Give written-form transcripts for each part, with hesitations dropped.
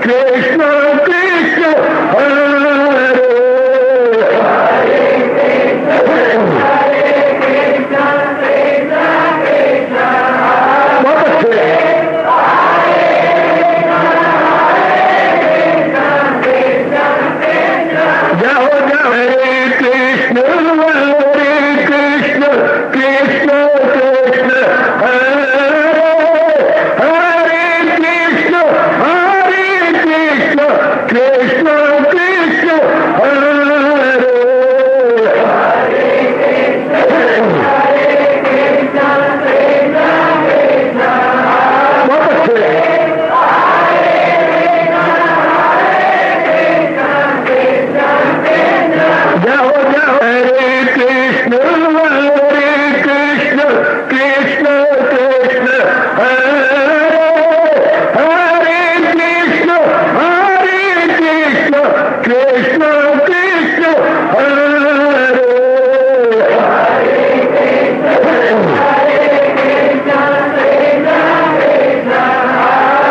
कृष्ण कृष्ण हरे बहुत अच्छे जाओ जाओ हरे कृष्ण कृष्ण कृष्ण हरे हरे कृष्ण कृष्ण कृष्ण हरे बहुत अच्छे जाओ जाओ हरे कृष्ण कृष्ण कृष्ण हरे हरे कृष्ण कृष्ण कृष्ण हरे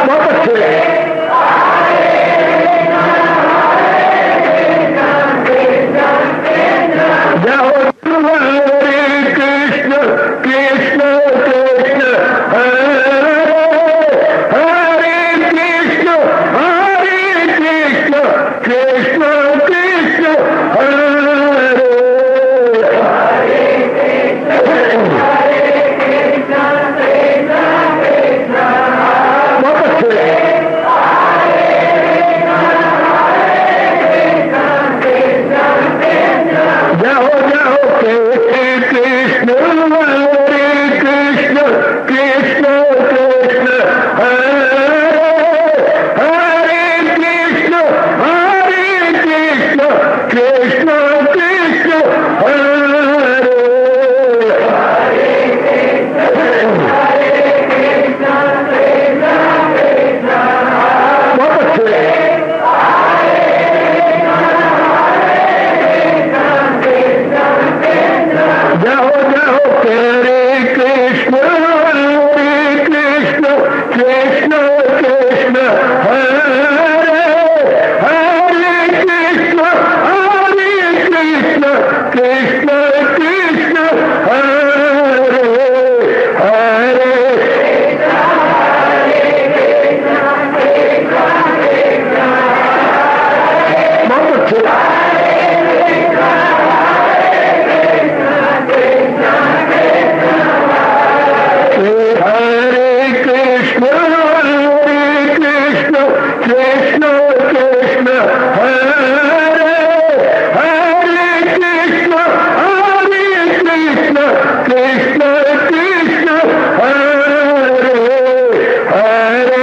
बहुत अच्छे जाओ हरे कृष्ण कृष्ण हरे हरे कृष्ण कृष्ण कृष्ण हरे बहुत अच्छे जाओ जाओ हरे कृष्ण कृष्ण हरे हरे कृष्ण कृष्ण हरे बहुत अच्छे जाओ जाओ हरे कृष्ण कृष्ण हरे हरे कृष्ण कृष्ण हरे हरे बहुत अच्छे हरे कृष्ण कृष्ण हरे हरे कृष्ण कृष्ण हरे हरे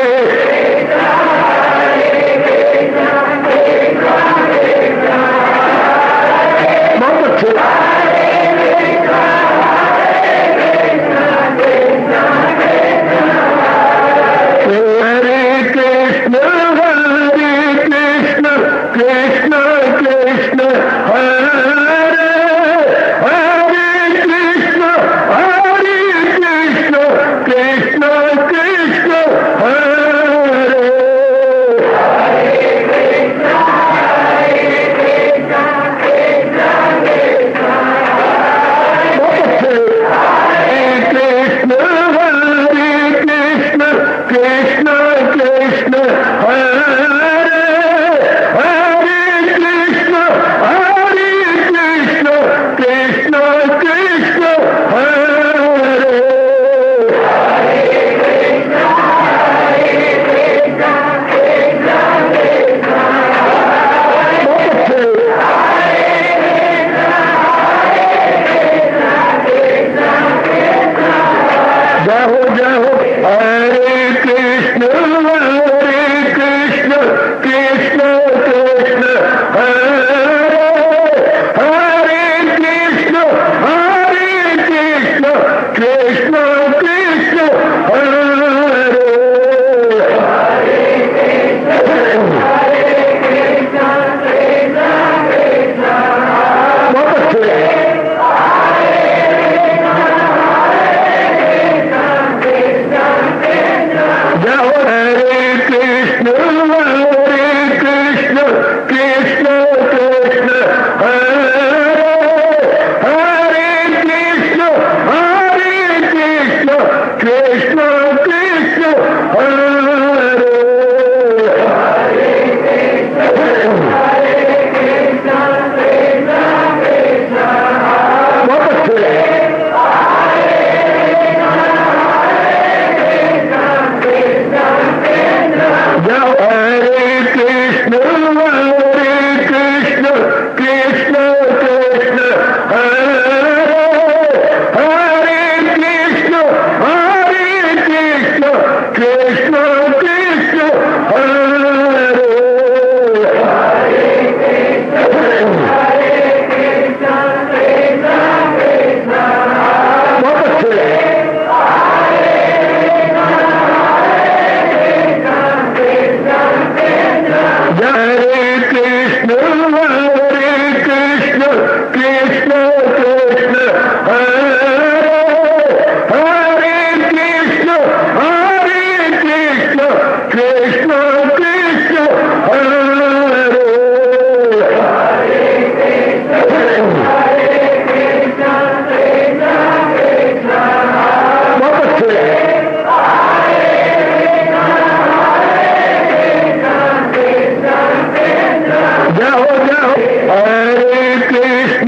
जाओ जाओ हरे कृष्ण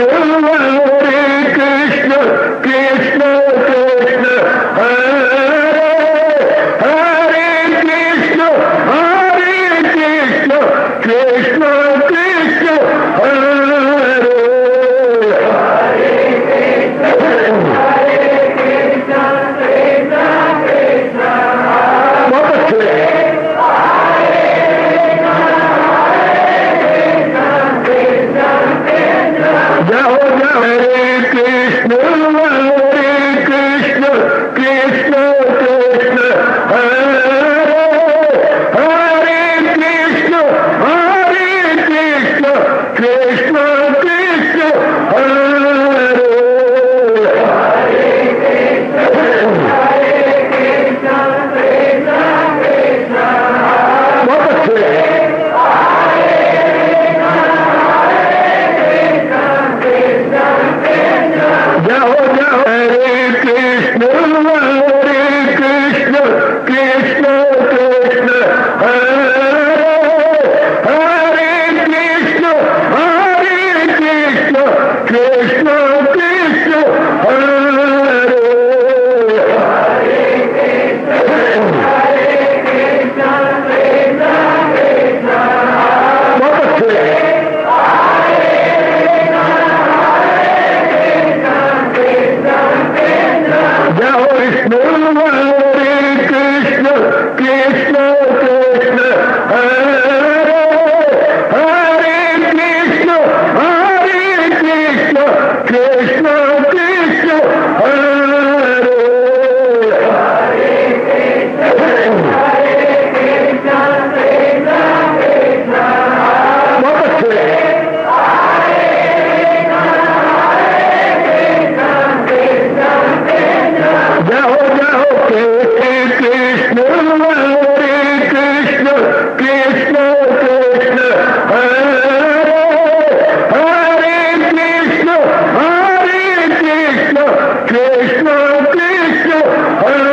कृष्ण कृष्ण हरे हरे कृष्ण कृष्ण कृष्ण हरे बहुत अच्छे जाओ जाओ हरे कृष्ण कृष्ण कृष्ण हरे हरे कृष्ण कृष्ण कृष्ण हरे बहुत अच्छे जाओ जाओ हरे कृष्ण कृष्ण कृष्ण हरे हरे कृष्ण कृष्ण कृष्ण हरे बहुत अच्छे जाओ विष्णु कृष्ण कृष्ण हरे हरे कृष्ण कृष्ण हरे बहुत अच्छे जाओ जाओ कृष्ण कृष्ण कृष्ण हरे हरे कृष्ण कृष्ण हरे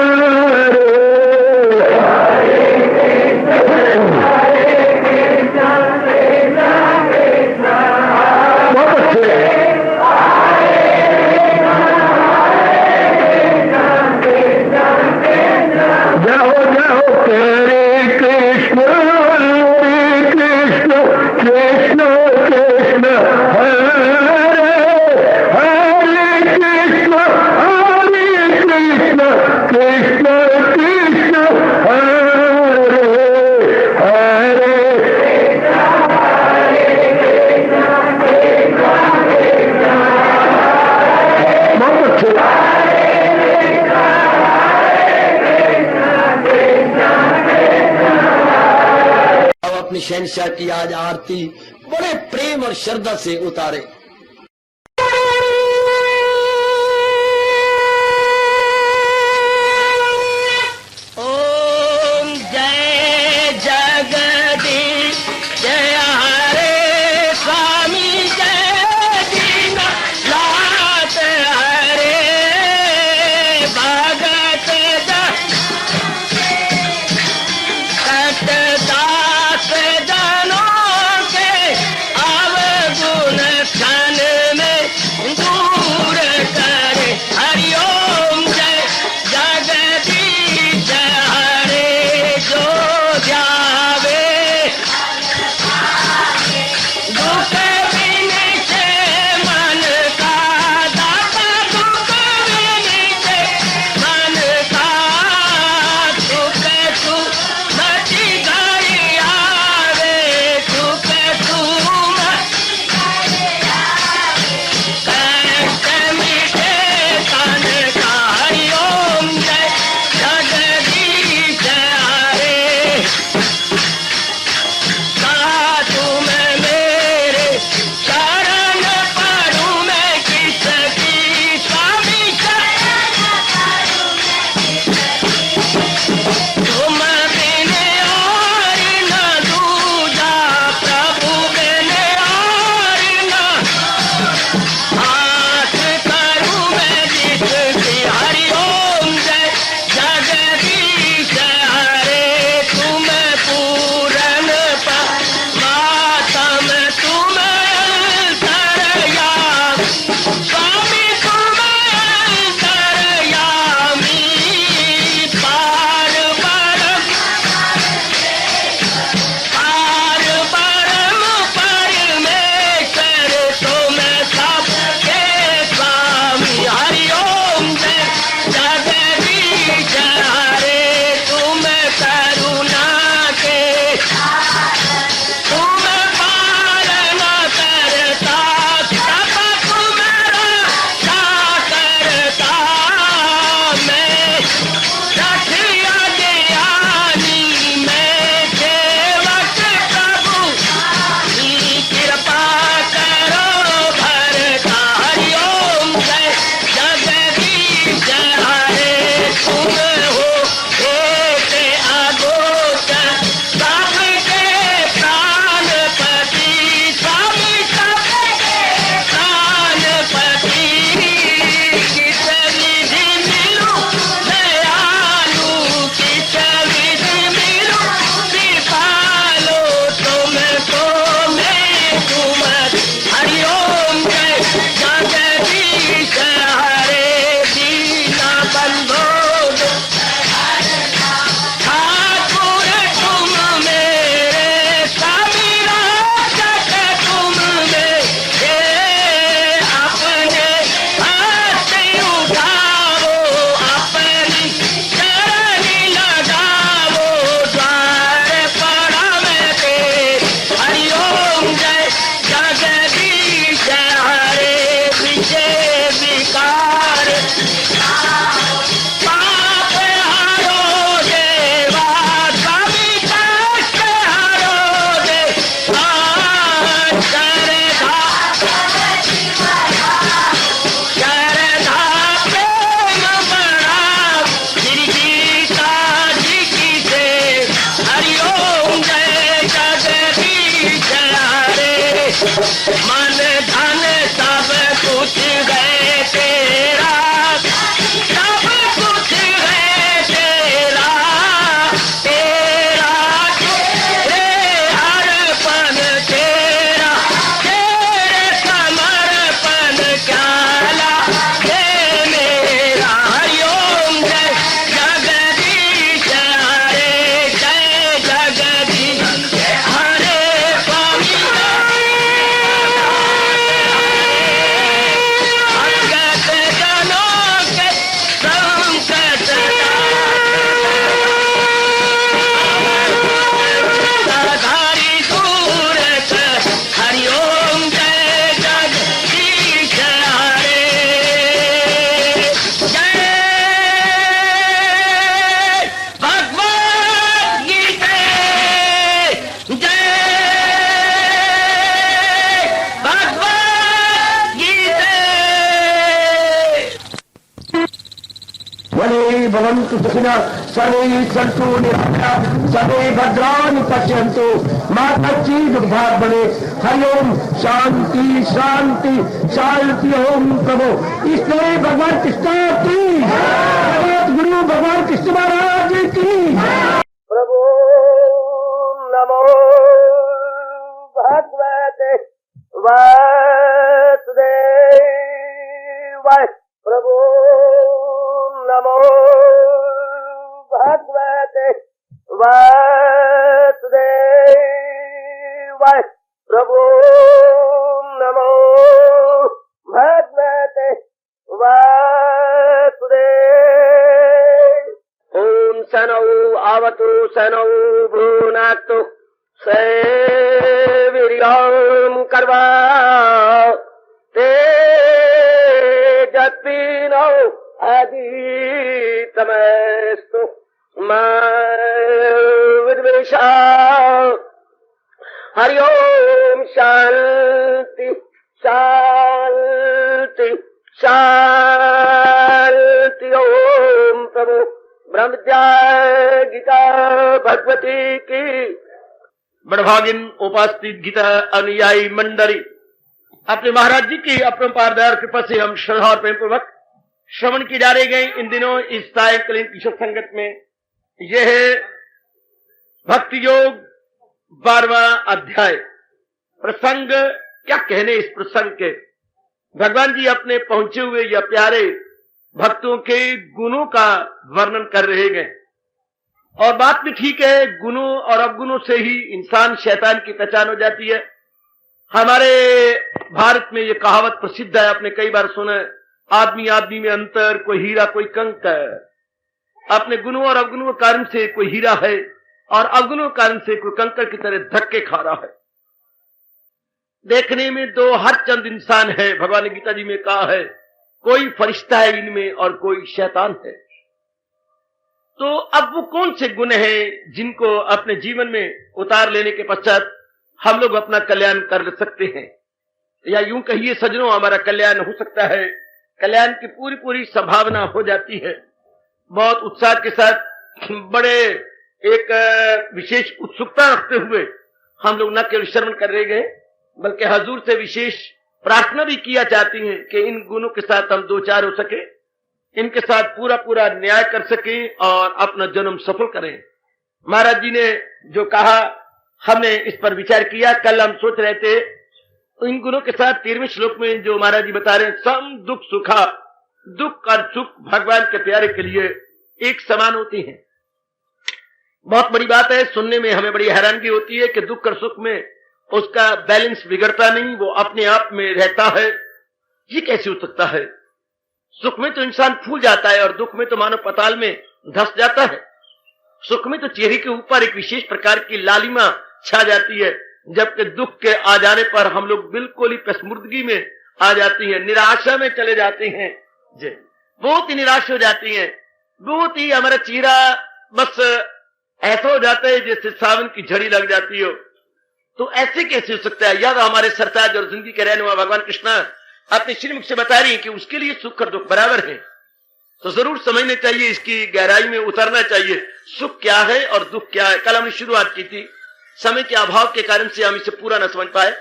बहुत अच्छे जाओ जाओ हरे कृष्ण कृष्ण हरे हरे कृष्ण कृष्ण हरे हरे बहुत अच्छे अपनी शहनशाह की आज आरती बड़े प्रेम और श्रद्धा से उतारे। ओम जय जगदीश जय हरे स्वामी जय दीनानाथ हरे भगत दास जनों के अवगुण भवन्तु सुखिनः सर्वे सन्तु निरामयाः सर्वे भद्राणि पश्यन्तु मा कश्चित् दुर्भाग् भवेत्। हरि ओम शांति शांति शांति। ओम प्रभु इसलिए भगवान कृष्ण की जगत गुरु भगवान कृष्ण महाराज की प्रभु नमो भगवते वासुदेवाय। प्रभु नमो भगवते वासुदेवाय। प्रभु नमो भगवते वासुदेवाय। ओम सनौ आवतु सनौ भुनाक्तु सेवीर्यं कर्वा तेजस्विनो अधीतमस्तु मा विद्वेषा। हरि ओम शांति शांति शांति। ओम प्रभु ब्रह्म विद्या गीता भगवती की बड़भागिन उपास्थित गीता अनुयायी मंडली, अपने महाराज जी की अपरंपार दया कृपा से हम श्रद्धा और प्रेम पूर्वक श्रवण की जा रही गई इन दिनों इस सायंकालीन किशोर संगत में। यह है भक्ति योग 12वां अध्याय। प्रसंग क्या कहने इस प्रसंग के। भगवान जी अपने पहुंचे हुए या प्यारे भक्तों के गुणों का वर्णन कर रहे गए। और बात भी ठीक है, गुणों और अवगुणों से ही इंसान शैतान की पहचान हो जाती है। हमारे भारत में ये कहावत प्रसिद्ध है, आपने कई बार सुना है, आदमी आदमी में अंतर, कोई हीरा कोई कंकर। अपने गुणों और अवगुणों के कारण से कोई हीरा है और अवगुणों के कारण से कोई कंकर की तरह धक्के खा रहा है। देखने में दो हर चंद इंसान है, भगवान ने गीता जी में कहा है, कोई फरिश्ता है इनमें और कोई शैतान है। तो अब वो कौन से गुण हैं जिनको अपने जीवन में उतार लेने के पश्चात हम लोग अपना कल्याण कर सकते हैं, या यूं कहिए सज्जनों हमारा कल्याण हो सकता है, कल्याण की पूरी पूरी संभावना हो जाती है। बहुत उत्साह के साथ बड़े एक विशेष उत्सुकता रखते हुए हम लोग न केवल श्रवण कर रहे गए बल्कि हजूर से विशेष प्रार्थना भी किया चाहती हैं कि इन गुणों के साथ हम दो चार हो सके, इनके साथ पूरा पूरा न्याय कर सके और अपना जन्म सफल करें। महाराज जी ने जो कहा हमने इस पर विचार किया। कल हम सोच रहे थे इन गुणों के साथ 13वें श्लोक में जो महाराज जी बता रहे हैं, सम दुख सुखा, दुख और सुख भगवान के प्यारे के लिए एक समान होती हैं। बहुत बड़ी बात है, सुनने में हमें बड़ी हैरानगी होती है कि दुख और सुख में उसका बैलेंस बिगड़ता नहीं, वो अपने आप में रहता है। ये कैसे हो सकता है? सुख में तो इंसान फूल जाता है और दुख में तो मानो पताल में धंस जाता है। सुख में तो चेहरे के ऊपर एक विशेष प्रकार की लालिमा छा जाती है, जबकि दुख के आ जाने पर हम लोग बिल्कुल ही पसमुर्दगी में आ जाती हैं, निराशा में चले जाते हैं जी, बहुत ही निराश हो जाती हैं। बहुत ही हमारा चेहरा बस ऐसा हो जाता है जैसे सावन की झड़ी लग जाती हो। तो ऐसे कैसे हो सकता है? याद हमारे सरताज और जिंदगी के रहने वाला भगवान कृष्ण अपने श्रीमुख से बता रही है कि उसके लिए सुख और दुख बराबर है। तो जरूर समझना चाहिए, इसकी गहराई में उतरना चाहिए, सुख क्या है और दुख क्या है। कल हमने शुरुआत की थी, समय के अभाव के कारण से हम इसे पूरा न समझ पाए।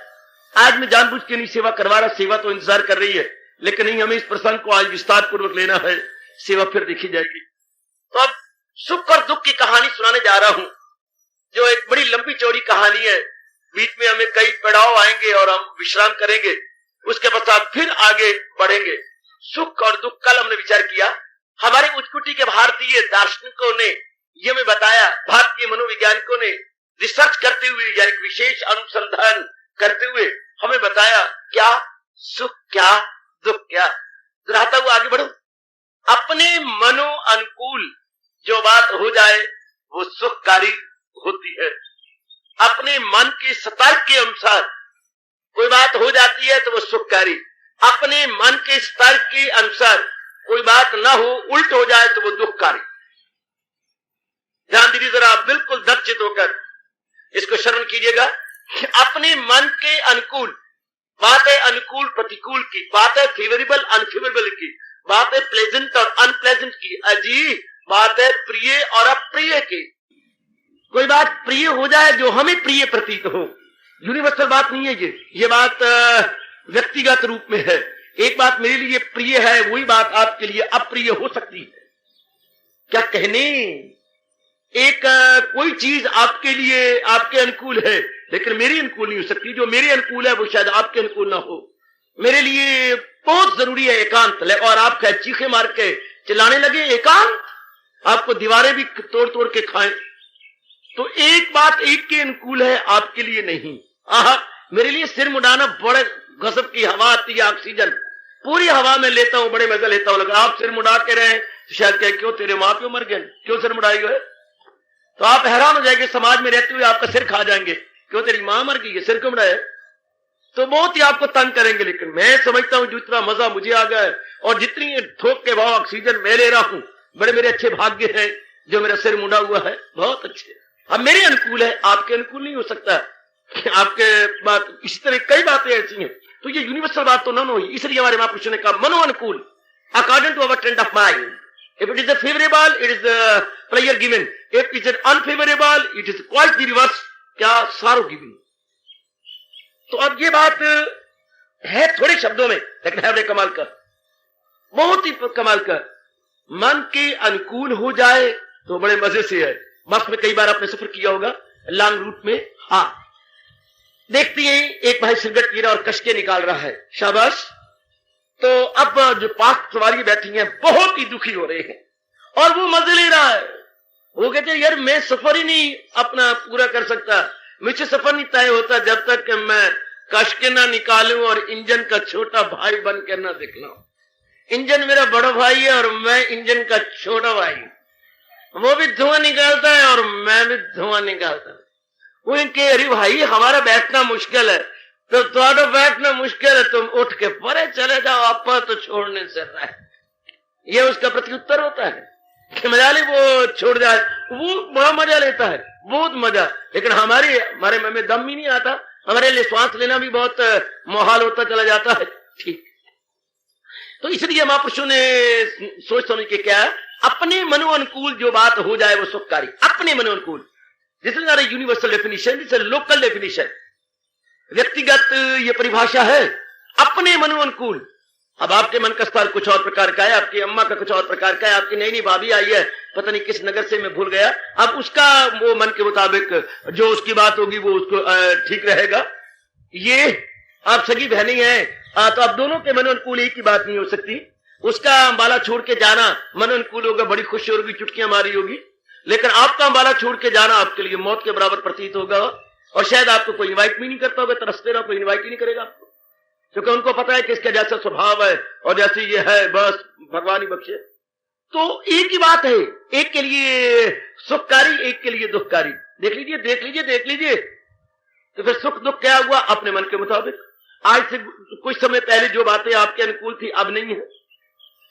आज मैं जानबूझ के नहीं सेवा करवा रहा, सेवा तो इंतजार कर रही है, लेकिन नहीं, हमें इस प्रसंग को आज विस्तार पूर्वक लेना है, सेवा फिर देखी जाएगी। तो अब सुख और दुख की कहानी सुनाने जा रहा हूं, जो एक बड़ी लंबी चौड़ी कहानी है। बीच में हमें कई पड़ाव आएंगे और हम विश्राम करेंगे, उसके पश्चात फिर आगे बढ़ेंगे। सुख और दुख कल हमने विचार किया। हमारे उच्चकोटि के भारतीय दार्शनिकों ने यह हमें बताया, भारतीय मनोवैज्ञानिकों ने रिसर्च करते हुए या एक विशेष अनुसंधान करते हुए हमें बताया क्या सुख क्या दुख क्या। दोहराता हुआ आगे बढ़ो, अपने मनो अनुकूल जो बात हो जाए वो सुखकारी होती है। अपने मन के सतर्क के अनुसार कोई बात हो जाती है तो वो सुखकारी। अपने मन के स्तर के अनुसार कोई बात ना हो, उल्ट हो जाए तो वो दुखकारी। ध्यान दीजिए जरा, बिल्कुल दक्षित होकर इसको श्रवण कीजिएगा। अपने मन के अनुकूल बात है, अनुकूल प्रतिकूल की बात है, फेवरेबल अनफेवरेबल की बात है, प्लेजेंट और अनप्लेजेंट की। अजी बात है प्रिय और अप्रिय की। कोई बात प्रिय हो जाए जो हमें प्रिय प्रतीत हो, यूनिवर्सल बात नहीं है ये बात व्यक्तिगत रूप में है। एक बात मेरे लिए प्रिय है, वही बात आपके लिए अप्रिय हो सकती है। क्या कहने, एक कोई चीज आपके लिए आपके अनुकूल है लेकिन मेरी अनुकूल नहीं हो सकती। जो मेरे अनुकूल है वो शायद आपके अनुकूल ना हो। मेरे लिए बहुत जरूरी है एकांत, और आप चीखे मार के चिल्लाने लगे एकांत, आपको दीवारें भी तोड़ तोड़ के खाएं। तो एक बात एक के अनुकूल है, आपके लिए नहीं। मेरे लिए सिर मुड़ाना बड़े गजब की हवा आती है, ऑक्सीजन पूरी हवा में लेता हूं, बड़े मजा लेता हूं। लगा आप सिर मुड़ा के रहे तो शायद कहे क्यों तेरे माँ प्यो मर गए, क्यों सिर मुड़ाई है? तो आप हैरान हो जाएंगे, समाज में रहते हुए आपका सिर खा जाएंगे, क्यों तेरी मां मर गई है, सिर क्यों मुड़ाया? तो बहुत ही आपको तंग करेंगे। लेकिन मैं समझता हूं जितना मजा मुझे आ गया है और जितनी थोक के भाव ऑक्सीजन मैं ले रहा हूं, बड़े मेरे अच्छे भाग्य हैं जो मेरा सिर मुड़ा हुआ है, बहुत अच्छे। अब मेरे अनुकूल है, आपके अनुकूल नहीं हो सकता। आपके बात इसी तरह कई बातें ऐसी हैं। तो ये यूनिवर्सल बात तो न हुई, इसलिए हमारे महापुरुषों ने कहा मनो अनुकूल according to our trend of mind. If it is a favorable, it is a pleasure given. If it is unfavorable, it is quite the reverse. क्या sorrow giving. तो अब ये बात है थोड़े शब्दों में, लेकिन है बड़े कमाल का, बहुत ही कमाल का। मन के अनुकूल हो जाए तो बड़े मजे से है। बस में कई बार आपने सफर किया होगा लॉन्ग रूट में। हाँ, देखती हैं एक भाई सिगरेट पी रहा और कश के निकाल रहा है, शाबाश। तो अब जो पाक सवारी बैठी हैं बहुत ही दुखी हो रहे हैं और वो मजे ले रहा है। वो कहते हैं यार मैं सफर ही नहीं अपना पूरा कर सकता, मुझे सफर नहीं तय होता जब तक कि मैं कश के ना निकालूं और इंजन का छोटा भाई बन के ना दिखलाऊं। इंजन मेरा बड़ा भाई है और मैं इंजन का छोटा भाई। वो भी धुआं निकालता है और मैं भी धुआं निकालता हूं। वो इनके अरे भाई हमारा बैठना मुश्किल है, तो थोड़ा बैठना मुश्किल है, तुम उठ के परे चले जाओ, आप तो छोड़ने से रहे। ये उसका प्रत्युत्तर होता है कि मजा ले वो छोड़ जाए, वो बड़ा मजा लेता है, बहुत मजा। लेकिन हमारे मन में दम ही नहीं आता, हमारे लिए श्वास लेना भी बहुत मुहाल होता चला जाता है। ठीक, तो इसलिए महापुरुषों ने सोच समझ के क्या, अपने मनो अनुकूल जो बात हो जाए वो सुखकारी, अपने मनो अनुकूल। This is not a universal definition, this is a local definition. व्यक्तिगत ये परिभाषा है, अपने मनो अनुकूल। अब आपके मन का स्तर कुछ और प्रकार का है, आपकी अम्मा का कुछ और प्रकार का है, आपकी नई नई भाभी आई है पता नहीं किस नगर से, मैं भूल गया। अब उसका वो मन के मुताबिक जो उसकी बात होगी वो उसको ठीक रहेगा। ये आप सगी बहनी है तो अब दोनों के मनो अनुकूल एक ही बात नहीं हो सकती। उसका अंबाला छोड़ के जाना मनो अनुकूल होगा, बड़ी खुशी होगी, चुटकियां मारी होगी। लेकिन आपका अंबाला छोड़ के जाना आपके लिए मौत के बराबर प्रतीत होगा और शायद आपको कोई इनवाइट भी नहीं करता होगा, तरसते रहो, कोई इनवाइट ही नहीं करेगा आपको, क्योंकि उनको पता है कि इसका जैसा स्वभाव है और जैसे ये है बस भगवान ही बख्शे। तो एक ही बात है, एक के लिए सुखकारी, एक के लिए दुखकारी। देख लीजिए देख लीजिए देख लीजिए। तो फिर सुख दुख क्या हुआ, अपने मन के मुताबिक। आज से कुछ समय पहले जो बातें आपके अनुकूल थी अब नहीं है।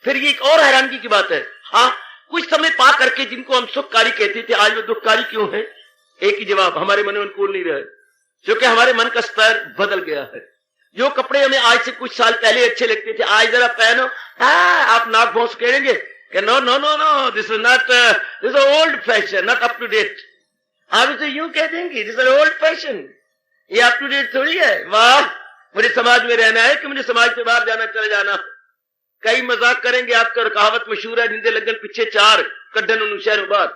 फिर ये एक और हैरानगी की बात है, हाँ कुछ समय पा करके जिनको हम सुखकारी कहते थे आज वो दुखकारी क्यों है? एक ही जवाब, हमारे मन अनुकूल नहीं रहे, क्योंकि हमारे मन का स्तर बदल गया है। जो कपड़े हमें आज से कुछ साल पहले अच्छे लगते थे आज जरा पहनो, आप नाक भौंस कहेंगे कि no no no no this is not, this is old fashion, not up to date. आप इसे यूं कह देंगे दिस इज ओल्ड फैशन, ये अप टू डेट थोड़ी है। वाह, मुझे समाज में रहना है कि मुझे समाज से बाहर जाना चले जाना। कई मजाक करेंगे, आपका कहावत मशहूर है, जिंदे लगन पीछे चार कड्डन उन शहर बाहर।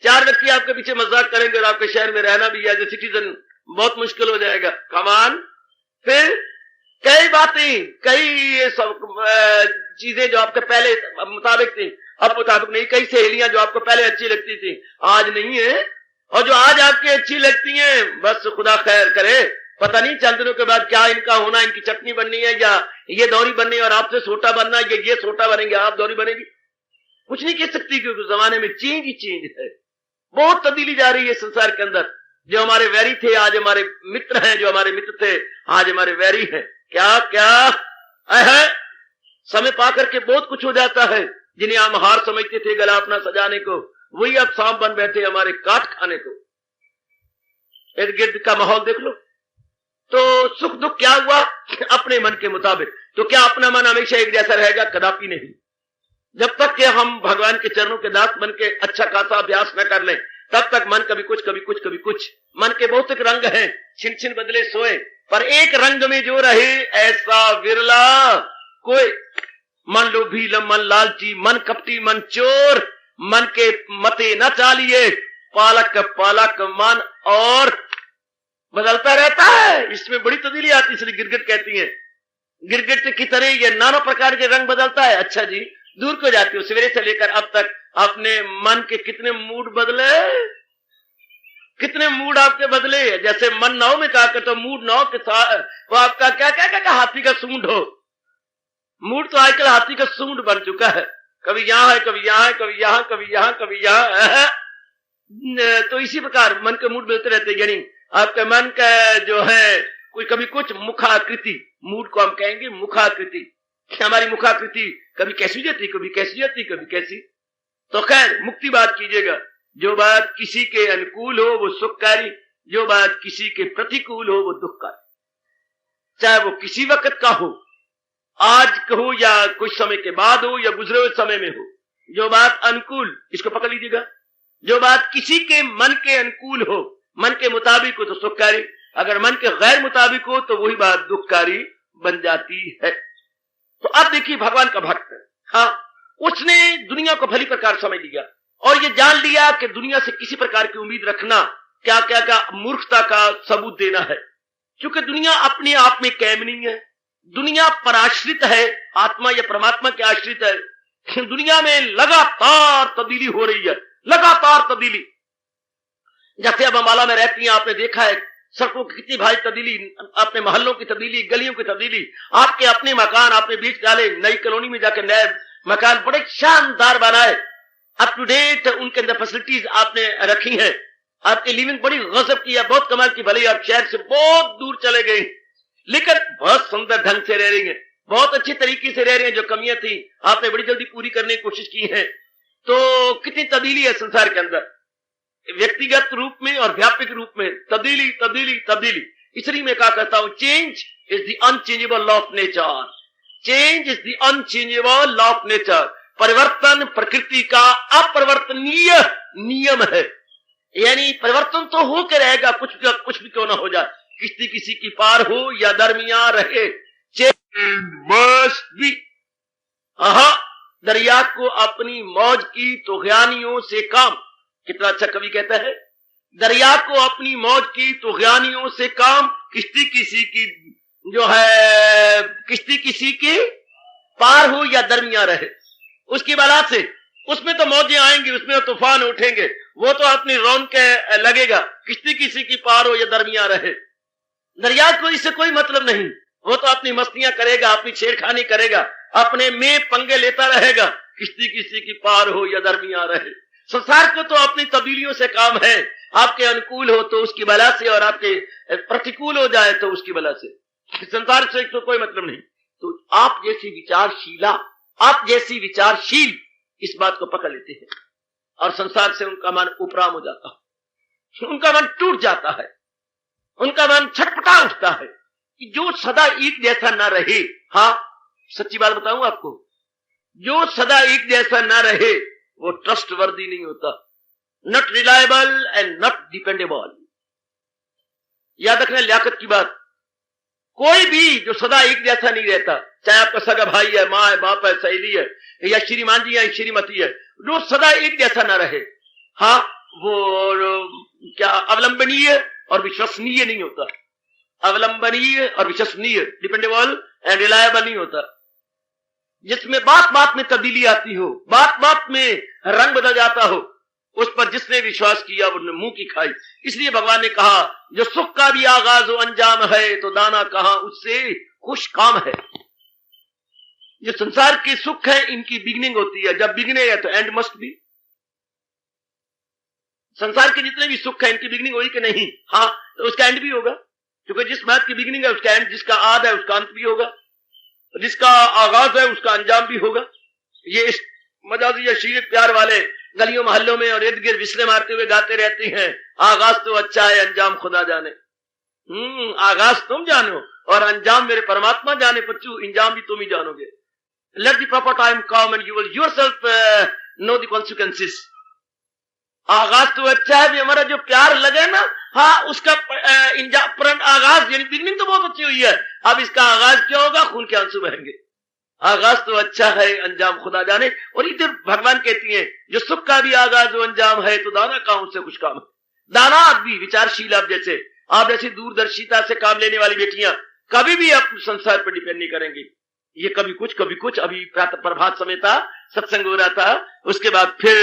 चार व्यक्ति आपके पीछे मजाक करेंगे और आपके शहर में रहना भी एज ए सिटीजन बहुत मुश्किल हो जाएगा। कमान, फिर कई बातें, कई सब चीजें जो आपके पहले मुताबिक थी अब मुताबिक नहीं, कई सहेलियां जो आपको पहले अच्छी लगती थी आज नहीं है, और जो आज आपकी अच्छी लगती हैं बस खुदा खैर करे, पता नहीं चंद दिनों के बाद क्या इनका होना, इनकी चटनी बननी है या ये दौरी बननी है और आपसे सोटा बनना है, ये सोटा बनेंगे आप दौरी बनेगी, कुछ नहीं कह सकती, क्योंकि जमाने में चेंज ही चेंज है। बहुत तब्दीली जा रही है संसार के अंदर। जो हमारे वैरी थे आज हमारे मित्र हैं, जो हमारे मित्र थे आज हमारे वैरी हैं। क्या क्या है, समय पा करके बहुत कुछ हो जाता है। जिन्हें हम हार समझते थे गला अपना सजाने को, वही अब सांप बन बैठे हमारे काट खाने को। इर्द गिर्द का माहौल देख लो। तो सुख दुख क्या हुआ, अपने मन के मुताबिक। तो क्या अपना मन हमेशा एक जैसा रहेगा? कदापि नहीं। जब तक कि हम भगवान के चरणों के दास बन के अच्छा खासा अभ्यास न कर लें, तब तक मन कभी कुछ कभी कुछ कभी कुछ। मन के बहुत से रंग हैं, छिन छिन बदले सोए, पर एक रंग में जो रहे ऐसा विरला कोई। मन लोभी, मन लालची, मन कपटी, मन चोर, मन के मते न चालिए, पालक पालक मन और बदलता रहता है। इसमें बड़ी तब्दीली आती, इसलिए गिरगिट कहती है। गिरगिट की तरह ये नाना प्रकार के रंग बदलता है। अच्छा जी, दूर को जाती हो, सवेरे से लेकर अब तक अपने मन के कितने मूड बदले, कितने मूड आपके बदले। जैसे मन नाव में कहा तो मूड नाव के साथ वो आपका क्या क्या क्या, क्या हाथी का सूंड हो। मूड तो आजकल हाथी का सूंड बन चुका है, कभी यहां है कभी यहां है, कभी यहां कभी यहां कभी यहां। तो इसी प्रकार मन के मूड बदलते रहते, यानी आपके मन का जो है कोई कभी कुछ मुखाकृति, मूड को हम कहेंगे मुखाकृति। हमारी मुखाकृति कभी कैसी जाती, कभी कैसी जाती, कभी कैसी। तो खैर मुक्ति बात कीजिएगा, जो बात किसी के अनुकूल हो वो सुखकारी, जो बात किसी के प्रतिकूल हो वो दुखकारी। चाहे वो किसी वक्त का हो, आज हो या कुछ समय के बाद हो या गुजरे हुए समय में हो, जो बात अनुकूल इसको पकड़ लीजिएगा। जो बात किसी के मन के अनुकूल हो, मन के मुताबिक हो तो सुखकारी, अगर मन के गैर मुताबिक हो तो वही बात दुखकारी बन जाती है। तो अब देखिए भगवान का भक्त, हाँ, उसने दुनिया को भली प्रकार समझ लिया और ये जान लिया कि दुनिया से किसी प्रकार की उम्मीद रखना क्या क्या क्या मूर्खता का सबूत देना है। क्योंकि दुनिया अपने आप में कायम नहीं है, दुनिया पराश्रित है, आत्मा या परमात्मा के आश्रित है। दुनिया में लगातार तब्दीली हो रही है, लगातार तब्दीली। जैसे अब अम्बाला में रहती हैं, आपने देखा है सड़कों की कितनी भारी तब्दीली, अपने मोहल्लों की तब्दीली, गलियों की तब्दीली, आपके अपने मकान आपने बेच डाले, नई कॉलोनी में जाकर नए मकान बड़े शानदार बनाए, अप टू डेट उनके अंदर फैसिलिटीज आपने रखी हैं, आपकी लिविंग बड़ी गजब की है, बहुत कमाल की। भले आप शहर से बहुत दूर चले गए लेकिन बहुत सुंदर ढंग से रह रही हैं, बहुत अच्छी तरीके से रह रहे हैं। जो कमियां थी आपने बड़ी जल्दी पूरी करने की कोशिश की है। तो कितनी तब्दीली है संसार के अंदर, व्यक्तिगत रूप में और व्यापक रूप में तब्दीली तब्दीली तब्दीली। इसलिए मैं कहा करता हूं, change is the unchangeable law of nature, change is the unchangeable law of nature. परिवर्तन प्रकृति का अपरिवर्तनीय नियम है, यानी परिवर्तन तो होकर रहेगा, कुछ भी क्यों ना हो जाए, किसी किसी की पार हो या दरमियान रहे, चेंज मस्ट बी। दरिया को अपनी मौज की तो ज्ञानियों से काम, कितना अच्छा कवि कहता है, दरिया को अपनी मौज की तो ज्ञानियों से काम, किश्ती किसी की जो है, किश्ती किसी की पार हो या दरमियान रहे, उसकी बला से उसमें तो मौजें आएंगी, उसमें तो तूफान उठेंगे, वो तो अपनी रौनक लगेगा। किश्ती किसी की पार हो या दरमियान रहे, दरिया को इससे कोई मतलब नहीं, वो तो अपनी मस्तियां करेगा, अपनी छेड़खानी करेगा, अपने में पंगे लेता रहेगा। किश्ती किसी की पार हो या दरमियान रहे। संसार को तो अपनी तब्दीलियों से काम है, आपके अनुकूल हो तो उसकी बला से, और आपके प्रतिकूल हो जाए तो उसकी बला से। संसार से तो कोई मतलब नहीं। तो आप जैसी विचारशीला, आप जैसी विचारशील इस बात को पकड़ लेते हैं और संसार से उनका मन उपराम हो जाता है, उनका मन टूट जाता है, उनका मन छटपटा उठता है कि जो सदा एक जैसा ना रहे। हाँ, सच्ची बात बताऊं आपको, जो सदा एक जैसा ना रहे वो ट्रस्टवर्दी नहीं होता, not reliable and not dependable. याद रखना लियाकत की बात, कोई भी जो सदा एक जैसा नहीं रहता, चाहे आपका सगा भाई है, माँ है, बाप है, सहेली है, या श्रीमान जी है, श्रीमती है, जो सदा एक जैसा ना रहे, हाँ, वो क्या अवलंबनीय और विश्वसनीय नहीं होता। अवलंबनीय और विश्वसनीय, डिपेंडेबल एंड रिलायबल नहीं होता। जिसमें बात बात में तब्दीली आती हो, बात बात में रंग बदल जाता हो, उस पर जिसने विश्वास किया वो मुंह की खाई। इसलिए भगवान ने कहा, जो सुख का भी आगाज हो अंजाम है, तो दाना कहां उससे खुश काम है। जो संसार के सुख है इनकी बिगिनिंग होती है, जब बिगने है तो एंड मस्ट बी। संसार के जितने भी सुख है इनकी बिगिनिंग होगी कि नहीं, हाँ, तो उसका एंड भी होगा, क्योंकि जिस बात की बिगिनिंग है उसका एंड, जिसका आद है उसका अंत भी होगा, जिसका आगाज है उसका अंजाम भी होगा। ये इस मजाजी या शीर प्यार वाले गलियों मोहल्लों में और इर्द गिर्द विस्ले मारते हुए गाते रहती हैं, आगाज तो अच्छा है, अंजाम खुदा जाने। आगाज तुम जानो और अंजाम मेरे परमात्मा जाने, बच्चू इंजाम भी तुम ही जानोगे। Let the proper time come and you will yourself know the consequences. आगाज तो अच्छा है भी, हमारा जो प्यार लगे ना, हाँ उसका आगाज यानी बिगनिंग तो बहुत अच्छी हुई है, अब इसका आगाज क्या होगा, खून के आंसू बहेंगे। आगाज तो अच्छा है, अंजाम खुदा जाने। और इधर भगवान कहती है जो सुख का भी आगाज वो अंजाम है, तो दाना का उससे कुछ काम है। दाना आदमी विचारशील, आप जैसी दूरदर्शिता से काम लेने वाली बेटियां कभी भी आप संसार पर डिपेंड नहीं करेंगी। ये कभी कुछ अभी प्रभात समय था, सत्संग हो रहा था, उसके बाद फिर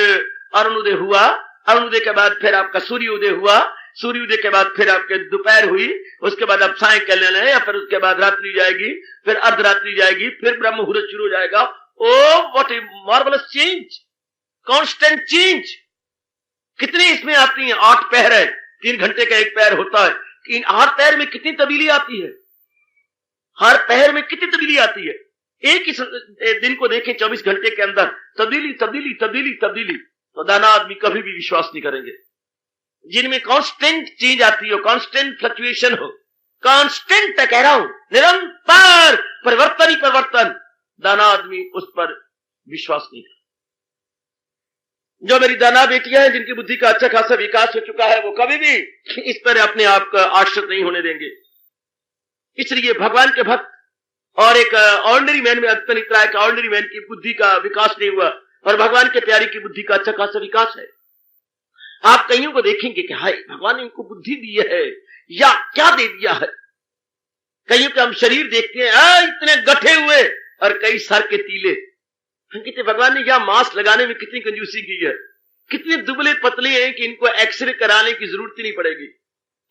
अरुणोदय हुआ, अरुणोदय के बाद फिर आपका सूर्योदय हुआ, सूर्योदय के बाद फिर आपके दोपहर हुई, उसके बाद आप सायंकाल है, या फिर उसके बाद रात्रि जाएगी, फिर अर्धरात्रि जाएगी, फिर ब्रह्म मुहूर्त शुरू हो जाएगा। Oh what A marvellous change, constant change. कितनी इसमें आती है, 8 पहर है, 3 घंटे का एक पहर होता है, इन 8 पहर में कितनी तब्दीली आती है, हर पहर में कितनी तब्दीली आती है। एक ही दिन को देखें 24 घंटे के अंदर तब्दीली तब्दीली तब्दीली तब्दीली। तो दाना आदमी कभी भी विश्वास नहीं करेंगे जिनमें कांस्टेंट चेंज आती हो, कांस्टेंट फ्लक्चुएशन हो, कांस्टेंट कह रहा हूं, निरंतर परिवर्तन ही परिवर्तन। दाना आदमी उस पर विश्वास नहीं करता। जो मेरी दाना बेटियां हैं जिनकी बुद्धि का अच्छा खासा विकास हो चुका है, वो कभी भी इस पर अपने आप का आश्रित नहीं होने देंगे। इसलिए भगवान के भक्त और एक ऑर्डिनरी मैन में अंतर इतना है कि ऑर्डिनरी मैन की बुद्धि का विकास नहीं हुआ और भगवान के प्यारे की बुद्धि का अच्छा खासा विकास है। आप कईयों को देखेंगे कि हाय भगवान ने इनको बुद्धि दी है या क्या दे दिया है। कईयों के हम शरीर देखते हैं इतने गठे हुए और कई सर के तीले। हम कहते भगवान ने यह मास्क लगाने में कितनी कंजूसी की है, कितने दुबले पतले हैं कि इनको एक्सरे कराने की जरूरत ही नहीं पड़ेगी।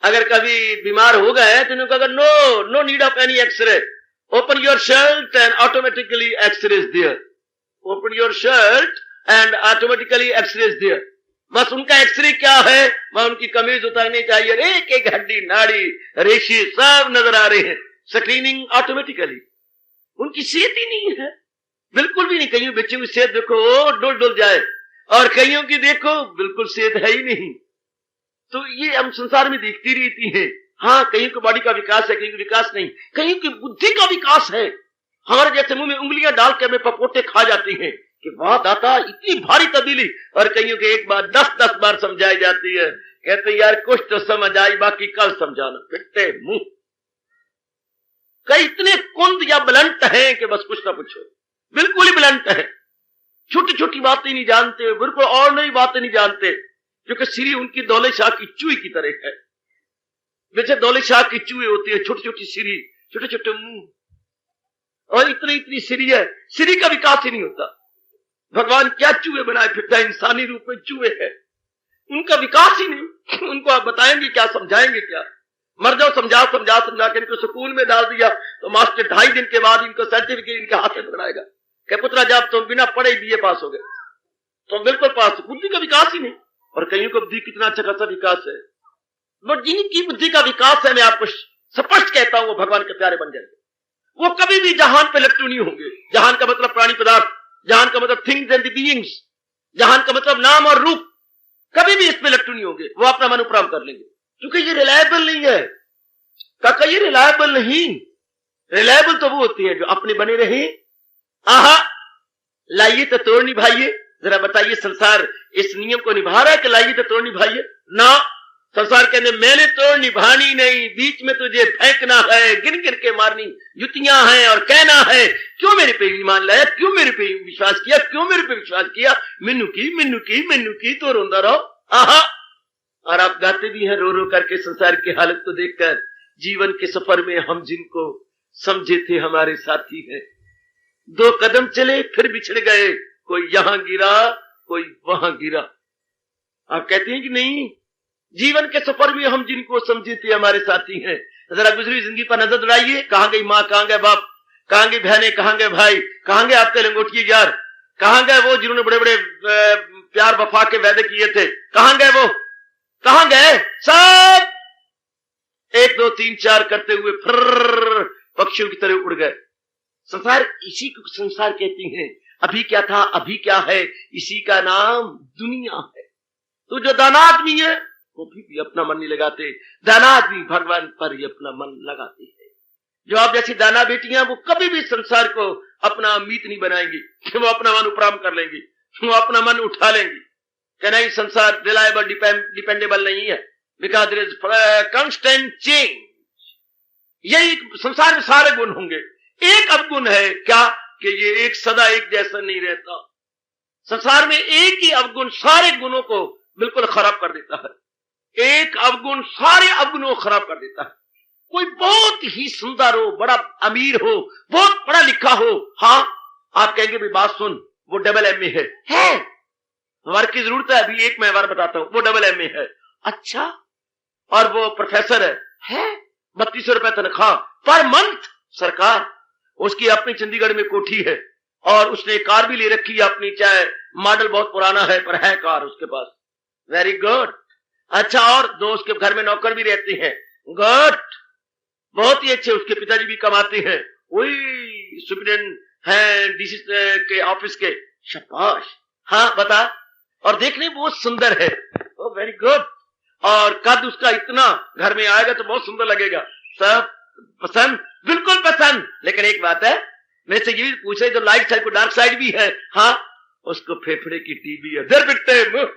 अगर कभी बीमार हो गए तो इनको अगर no need of any x-ray, open your shirt and automatically x-ray is there, open your shirt and automatically x-ray is there. बस उनका एक्सरे क्या है, वह उनकी कमीज उतारनी चाहिए, एक एक हड्डी नाड़ी रेशे सब नजर आ रहे हैं, स्क्रीनिंग ऑटोमेटिकली। उनकी सेहत ही नहीं है, बिल्कुल भी नहीं। कईयों बच्चों की सेहत देखो डुल डुल जाए और कईयों की देखो बिल्कुल सेहत है ही नहीं। तो ये हम संसार में देखती रहती है। हाँ कईयों की बॉडी का विकास है, कईयों का विकास नहीं, कईयों की बुद्धि का विकास है। हमारे जैसे मुंह में उंगलियां डाल के हमें पपोटे खा जाती हैं कि वाह दाता इतनी भारी तब्दीली, और कईयों के एक बार 10 बार समझाई जाती है, कहते यार कुछ तो समझ आई बाकी कल समझाना, फिरते मुंह। कई इतने कुंद या ब्लंट हैं कि बस कुछ ना पूछो, बिल्कुल ही ब्लंट है, छोटी छोटी बातें नहीं जानते, बिल्कुल ऑर्डिनरी बातें नहीं जानते, क्योंकि सिरी उनकी दौले शाह की चूही की तरह है। जैसे दौले शाह की चूहे होती है, छोटी छोटी सिरी, छोटे छोटे मुंह, और इतनी इतनी सिरी है, सिरी का विकास ही नहीं होता। भगवान क्या चूहे बनाए फिरता है, इंसानी रूप में चूहे है, उनका विकास ही नहीं। उनको आप बताएंगे क्या, समझाएंगे क्या? मर जाओ समझा समझा समझा के इनको स्कूल में डाल दिया तो मास्टर 2.5 दिन के बाद इनको सर्टिफिकेट इनके हाथ में पकड़ाएगा कि पुत्रा जब तुम बिना पढ़े बीए पास हो गए, तुम बिल्कुल पास। बुद्धि का विकास ही नहीं। और कईयों को बुद्धि कितना अच्छा खासा विकास है, बट जिनकी बुद्धि का विकास है, मैं आपको स्पष्ट कहता हूं, वो भगवान के प्यारे बन जाएंगे। वो कभी भी जहान पे लट्टू नहीं होंगे। जहान का मतलब प्राणी पदार्थ, जहान का मतलब थिंग्स एंड द बीइंग्स, जहान का मतलब नाम और रूप, कभी भी इसमें लट्टू नहीं होंगे। वो अपना मन उपराम कर लेंगे, क्योंकि ये रिलायबल नहीं है। काका ये रिलायबल नहीं, रिलायबल तो वो होती है जो अपने बने रहे। आहा लाइए तो तोड़ निभाइए। जरा बताइए संसार इस नियम को निभा रहा है कि लाइए तो तोड़ निभाइए? ना, संसार कहने मैंने तोड़ निभानी नहीं, बीच में तुझे फेंकना है, गिन गिन के मारनी जुतियां हैं और कहना है क्यों मेरे पे ईमान लाया, क्यों मेरे पे विश्वास किया, क्यों मेरे पे विश्वास किया, मिन्नू की तो रोंदा रहो। आहा, और आप गाते भी हैं रो रो करके संसार की हालत को देखकर। जीवन के सफर में हम जिनको समझे थे हमारे साथी हैं, 2 कदम चले फिर बिछड़ गए, कोई यहां गिरा कोई वहां गिरा। आप कहते हैं कि नहीं, जीवन के सफर में हम जिनको समझे थे हमारे साथी हैं। जरा गुजरी जिंदगी पर नजर दौड़ाइए, कहां गई माँ, कहां गए बाप, कहां गई बहनें, कहां गए भाई, कहां गए आपके लंगोटिए यार, कहां गए वो जिन्होंने बड़े बड़े प्यार वफा के वादे किए थे, कहां गए वो, कहां गए? सब 1 2 3 4 करते हुए फिर पक्षियों की तरह उड़ गए। संसार इसी को संसार कहती हैं। अभी क्या था, अभी क्या है, इसी का नाम दुनिया है। तो जो दाना आदमी है वो भी अपना मन नहीं लगाते, दाना आदमी भगवान पर ही अपना मन लगाते हैं। जो आप जैसी दाना बेटियां वो कभी भी संसार को अपना मीत नहीं बनाएंगी, वो अपना मन उपराम कर लेंगी, वो अपना मन उठा लेंगी कि नहीं, संसार रिलायबल डिपेंडेबल नहीं है, because there is constant change. यही संसार में सारे गुण होंगे। एक अवगुण है क्या कि ये एक सदा एक जैसा नहीं रहता। संसार में एक ही अवगुण सारे गुणों को बिल्कुल खराब कर देता है। एक अवगुण सारे अवगुणों को खराब कर देता है। कोई बहुत ही सुंदर हो, बड़ा अमीर हो, बहुत पढ़ा लिखा हो, हाँ आप कहेंगे भाई बात सुन, वो डबल MA है वर्क की जरूरत है, अभी एक मैं बार बताता हूं, वो डबल MA है। अच्छा, और वो प्रोफेसर है 3200 रुपए तनख्वाह पर मंथ सरकार, उसकी अपनी चंडीगढ़ में कोठी है और उसने कार भी ले रखी है अपनी, चाहे मॉडल बहुत पुराना है पर है कार उसके पास। Very good. अच्छा, और दो उसके घर में नौकर भी रहते हैं। गुड, बहुत ही अच्छे। उसके पिताजी भी कमाते हैं, वही सुप्रीडेंट हैं डीसी के ऑफिस के। शाबाश। हाँ बता। और देखने में बहुत सुंदर है। ओ वेरी गुड। और कद उसका इतना, घर में आएगा तो बहुत सुंदर लगेगा। सब पसंद, बिल्कुल पसंद। लेकिन एक बात है, मेरे से ये भी पूछे तो लाइट साइड को डार्क साइड भी है। हाँ, उसको फेफड़े की टीबी है। दर बिकते मुंह।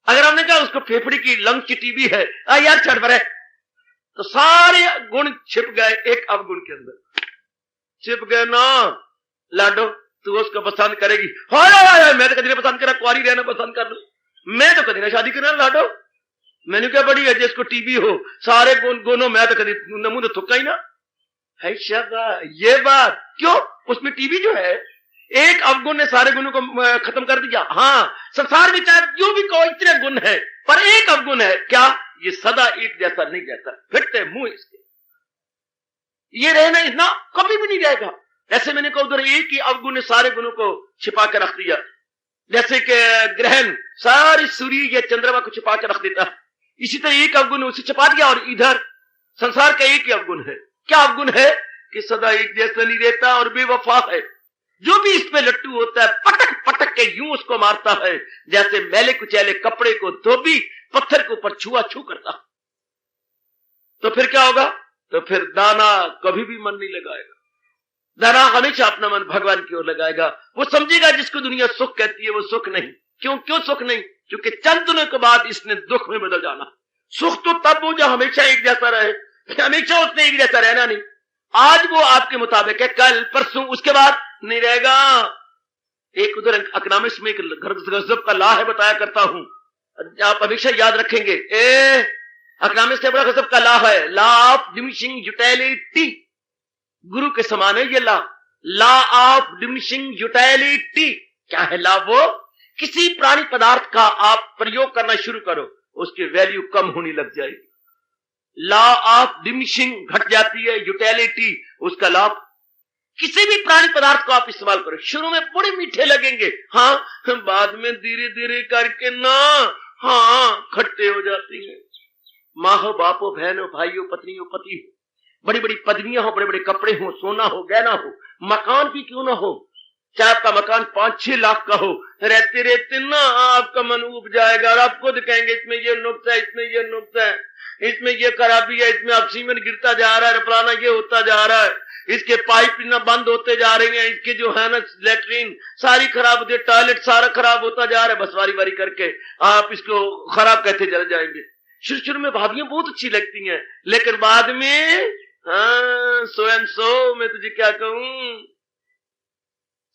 अगर हमने कहा उसको फेफड़े की लंग की टीबी है, यार छड़ पर है, तो सारे गुण छिप गए एक अवगुण के अंदर, छिप गए ना। लाडो तू उसको पसंद करेगी? हाय मैं तो कभी नहीं पसंद करा, कुआरी रहना पसंद कर लू, मैं तो कभी ना शादी करना। लाडो मैंने क्या बड़ी है जिसको टीबी हो, सारे गुणों में तो कभी मुंह तो थुक्का ही ना है। शाबाश। ये बात क्यों? उसमें टीबी जो है, एक अवगुण ने सारे गुणों को खत्म कर दिया। हाँ, संसार में चाहे जो भी कोई इतने गुण है, पर एक अवगुण है क्या, ये सदा एक जैसा नहीं रहता, फिरते मुंह इसके, ये रहना इतना कभी भी नहीं रहेगा। जैसे मैंने कहा उधर एक ही अवगुण ने सारे गुणों को छिपा कर रख दिया, जैसे कि ग्रहण सारी सूर्य या चंद्रमा को छिपा कर रख देता, इसी तरह एक अवगुण ने उसे छिपा दिया। और इधर संसार का एक ही अवगुण है। क्या अवगुण है? कि सदा एक जैसा नहीं रहता और बेवफा है। जो भी इस पे लट्टू होता है, पटक पटक के यूं उसको मारता है जैसे मैले कुचैले कपड़े को धोबी पत्थर के ऊपर छुआ छू करता। तो फिर क्या होगा? तो फिर दाना कभी भी मन नहीं लगाएगा। दाना हमेशा अपना मन भगवान की ओर लगाएगा। वो समझेगा जिसको दुनिया सुख कहती है वो सुख नहीं। क्यों सुख नहीं? क्योंकि चंद दिनों के बाद इसने दुख में बदल जाना। सुख तो तब हो जो हमेशा एक जैसा रहे, हमेशा उसने एक जैसा रहना नहीं। आज वो आपके मुताबिक है, कल परसों उसके बाद नहीं रहेगा। एक उधर इकोनॉमिक्स में एक गजब का लॉ है, बताया करता हूं, आप हमेशा याद रखेंगे। इकोनॉमिक्स से बड़ा गजब का लॉ है, लॉ ऑफ डिमिनिशिंग यूटिलिटी। गुरु के समान है ये लॉ ऑफ डिमिनिशिंग यूटिलिटी। क्या है लॉ? वो किसी प्राणी पदार्थ का आप प्रयोग करना शुरू करो, उसकी वैल्यू कम होने लग जाएगी। लॉ ऑफ डिमिनिशिंग घट जाती है, यूटिलिटी उसका लाभ। किसी भी प्राणी पदार्थ को आप इस्तेमाल करो, शुरू में बड़े मीठे लगेंगे, हाँ, बाद में धीरे धीरे करके ना, हाँ, खट्टे हो जाते हैं। माँ हो, बाप हो, बहन हो, भाई हो, पत्नी हो, पति हो, बड़ी बड़ी पदवियां हो, बड़े बड़े कपड़े हो, सोना हो, गहना हो, मकान भी क्यों ना हो, चाहे आपका मकान 5-6 लाख का हो, रहते रहते ना आपका मन उब जाएगा और आप खुद कहेंगे इसमें ये नुक्स है, इसमें ये नुक्स है, इसमें ये खराबी है, इसमें अब सीमेंट गिरता जा रहा है, फलाना ये होता जा रहा है, इसके पाइप ना बंद होते जा रहे हैं, इसके जो है ना लेटरिन सारी खराब होती है, टॉयलेट सारा खराब होता जा रहा है। बस वारी वारी करके आप इसको खराब कहते चले जाएंगे। शुरू में भाभियां बहुत अच्छी लगती हैं, लेकिन बाद में हाँ सो एंड सो, मैं तुझे क्या कहूं,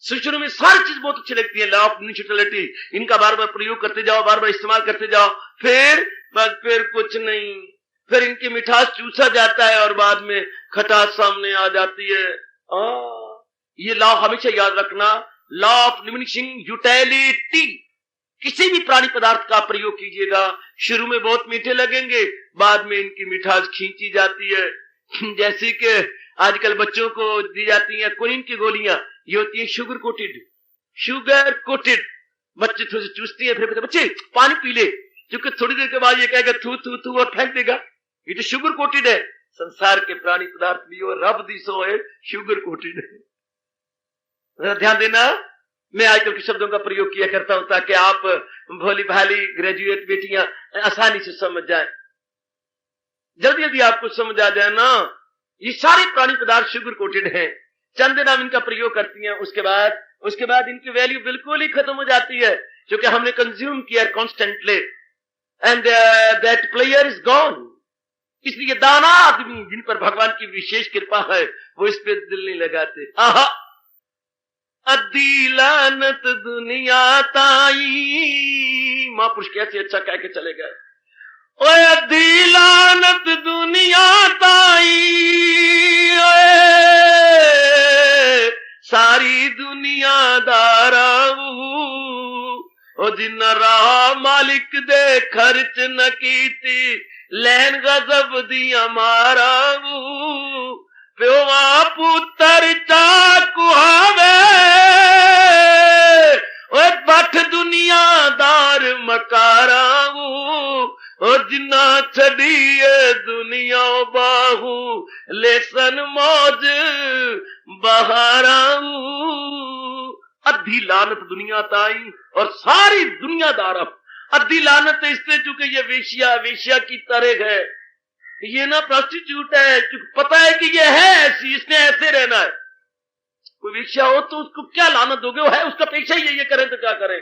शुरू में सारी चीज बहुत अच्छी लगती है। लॉ ऑफ न्यूट्रलिटी, इनका बार बार प्रयोग करते जाओ, बार बार इस्तेमाल करते जाओ, फिर कुछ नहीं, फिर इनकी मिठास चूसा जाता है और बाद में खटास सामने आ जाती है। ये लॉ हमेशा याद रखना, लॉ ऑफ डिमिनिशिंग यूटिलिटी। किसी भी प्राणी पदार्थ का प्रयोग कीजिएगा, शुरू में बहुत मीठे लगेंगे, बाद में इनकी मिठास खींची जाती है। जैसे कि आजकल बच्चों को दी जाती हैं क्विनिन की गोलियां, ये होती है शुगर कोटेड। बच्चे थोड़े से चूसती हैं, फिर बच्चे पानी पी ले, क्योंकि थोड़ी देर के बाद ये कहेगा थू थू थू और फेंक देगा। ये तो शुगर कोटेड है। संसार के प्राणी पदार्थ भी हो, रब दिसो है, शुगर कोटेड है। ध्यान देना, मैं आजकल के शब्दों का प्रयोग किया करता हूं ताकि आप भोली भाली ग्रेजुएट बेटियां आसानी से समझ जाए, जल्दी जल्दी आपको समझ आ जाए ना। ये सारे प्राणी पदार्थ शुगर कोटेड हैं। चंद नाम इनका प्रयोग करती हैं, उसके बाद इनकी वैल्यू बिल्कुल ही खत्म हो जाती है, क्योंकि हमने कंज्यूम किया constantly, and that player is gone. इसलिए दाना आदमी जिन पर भगवान की विशेष कृपा है वो इस पे दिल नहीं लगाते। आहा, अद्दी लानत दुनिया ताई, महापुरुष कैसे अच्छा कह के चले गए, ओए अद्दी लानत दुनिया ताई, ओए सारी दुनिया दाराऊ, ओ जिन राह मालिक दे खर्च न कीती, लैन गजब दिया माराऊ, प्योवा पुत्र चा कुहावे, ओए बठ दुनियादार मकाराऊ, ओ जिन्ना छड़िए दुनिया बाहू, लेसन मौज बहाराऊ। अद्धी लानत दुनिया ताई और सारी दुनियादार। अद्धी लानत इसलिए चूंकि ये वेश्या की तरह है, ये ना प्रोस्टिट्यूट है, पता है कि ये है ऐसी, इसने ऐसे रहना है। कोई वेश्या हो तो उसको क्या लानत दोगे, वो है उसका पेशा ही ये करें तो क्या करें,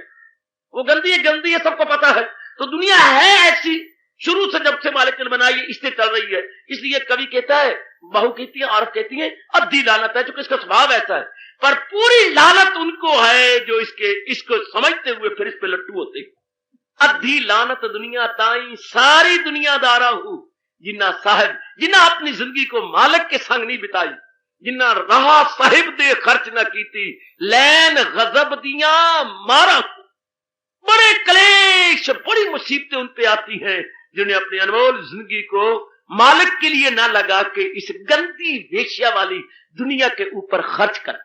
वो गंदी है सबको पता है। तो दुनिया है ऐसी, शुरू से जब से मालिक ने बनाई इससे चल रही है। इसलिए कवि कहता है, बहू कहती है, औरत कहती है अद्धी लानत है, क्योंकि इसका स्वभाव ऐसा है। पर पूरी लानत उनको है जो इसको समझते हुए फिर इस पे लट्टू होते। अद्धी लानत दुनिया ताई, सारी दुनियादारा हूं, जिन्ना साहिब, जिन्ना अपनी जिंदगी को मालिक के संग नहीं बिताई, जिन्ना राह साहिब दे खर्च न कीती, लैन गजब दिया मारा। बड़े क्लेश, बड़ी मुसीबतें उन पे आती हैं जिन्हें अपनी अनमोल जिंदगी को मालिक के लिए ना लगा के इस गंदी वेश्या वाली दुनिया के ऊपर खर्च कर।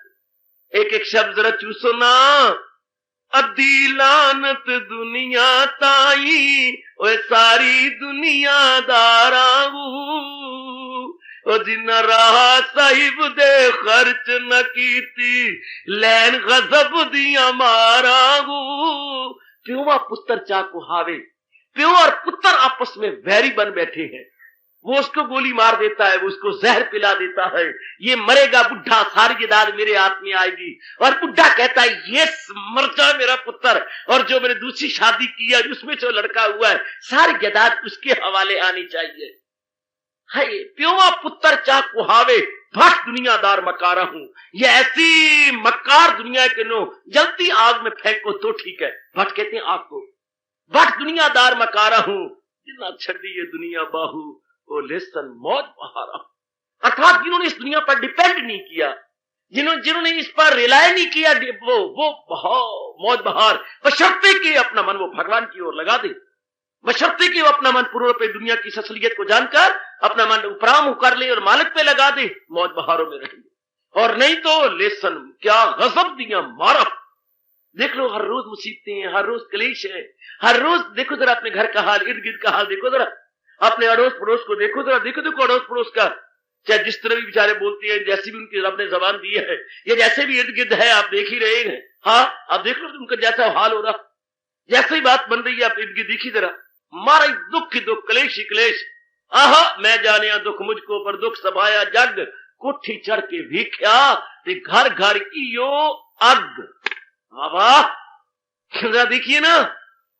एक एक शब्द जरा चूसो ना। अद्दी लानत दुनिया ताई, ओए सारी दुनिया दाराऊ, ओ जिन राह साहिब दे खर्च न कीती, लैन गजब दिया माराऊ। प्योवा पुत्र चा कुहावे, प्यो और पुत्र आपस में वैरी बन बैठे हैं। वो उसको गोली मार देता है, वो उसको जहर पिला देता है, ये मरेगा बुढ़ा, सारी जायदाद मेरे हाथ में आएगी। और बुढ़ा कहता है ये मर जा मेरा पुत्र, और जो मैंने दूसरी शादी की है उसमें जो लड़का हुआ है सारी जायदाद उसके हवाले आनी चाहिए। है प्योवा पुत्र चा कुहावे, भट दुनियादार मकारा हूं। ये ऐसी मकार दुनिया के नो, जलती आग में फेंको तो ठीक है, भट कहते हैं आग को। भट दुनियादार मकारा हूं, जितना छड़ी ये दुनिया बाहू, वो लेसन मौज बहारा। अर्थात जिन्होंने इस दुनिया पर डिपेंड नहीं किया, जिन्होंने इस पर रिलाय नहीं किया, वो मौज बहार, बशर्ते कि अपना मन वो भगवान की ओर लगा दे, बशर्ते कि वो अपना मन पूर्ण पे दुनिया की असलियत को जानकर अपना मन उपराम कर ले और मालिक पे लगा दे, मौज बहारों में रहेंगे। और नहीं तो लेसन क्या गजब दिया मारा। देख लो हर रोज मुसीबतें हैं, हर रोज क्लेश है, हर रोज देखो जरा अपने घर का हाल, इर्द गिर्द का हाल देखो जरा, अपने अड़ोस पड़ोस को देखो जरा, देखो अड़ोस पड़ोस का, चाहे जिस तरह भी बेचारे बोलती है, जैसी भी उनकी रब ने जबान दी है, ये जैसे भी इर्द गिर्द है आप देख ही रहे हैं। हाँ आप देख लो उनका जैसा हाल हो रहा, जैसे ही बात बन रही है आप इर्द गिर्द देखिए जरा, मारा दुख ही दुख, क्लेश ही क्लेश। आहा मैं जाने दुख मुझको पर दुख सभाया जग, कोठी चढ़ के भीख्या ते घर घर इयो अग। वाह जरा देखिए ना,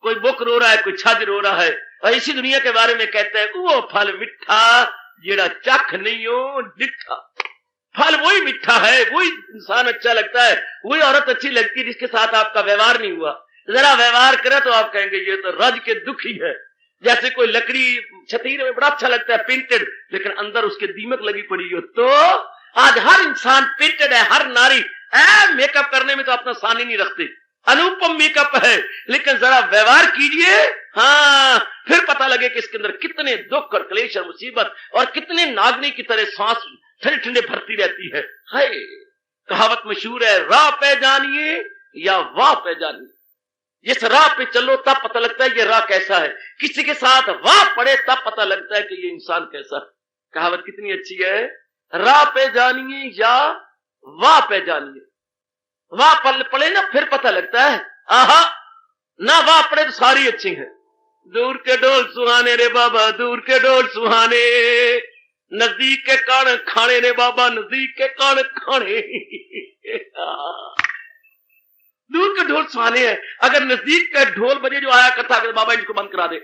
कोई बुक रो रहा है, कोई छज रो रहा है, और इसी दुनिया के बारे में कहते हैं वो फल मिठा जेड़ा चख नहीं हो डिठा। फल वही मिठा है, वही इंसान अच्छा लगता है, वही औरत अच्छी लगती है जिसके साथ आपका व्यवहार नहीं हुआ। जरा व्यवहार करे तो आप कहेंगे ये तो रज के दुख ही है। जैसे कोई लकड़ी छतीर में बड़ा अच्छा लगता है पेंटेड, लेकिन अंदर उसके दीमक लगी पड़ी हो। तो आज हर इंसान पेंटेड है, हर नारी मेकअप करने में तो अपना सानी नहीं रखते, अनुपम मेकअप है, लेकिन जरा व्यवहार कीजिए, हाँ फिर पता लगे कि इसके अंदर कितने दुख और क्लेश और मुसीबत और कितने नागनी की तरह सांस ठंडे ठंडे भरती रहती है। हाय कहावत मशहूर है, राह पे जानिए या वाह पे जानिए। जिस राह पे चलो तब पता लगता है ये राह कैसा है, किसी के साथ वाह पड़े तब पता लगता है कि ये इंसान कैसा है। कहावत कितनी अच्छी है, राह पे जानिए या वाह पे जानिए। वाह पड़े ना फिर पता लगता है, आहा ना वाह पड़े तो सारी अच्छी है। दूर के डोल सुहाने रे बाबा, दूर के डोल सुहाने, नजदीक के कान खाने रे बाबा, नजदीक के कान खाने। दूर के ढोल सुहाने हैं। अगर नजदीक का ढोल बजे जो आया करता, अगर बाबा इनको बंद करा दे,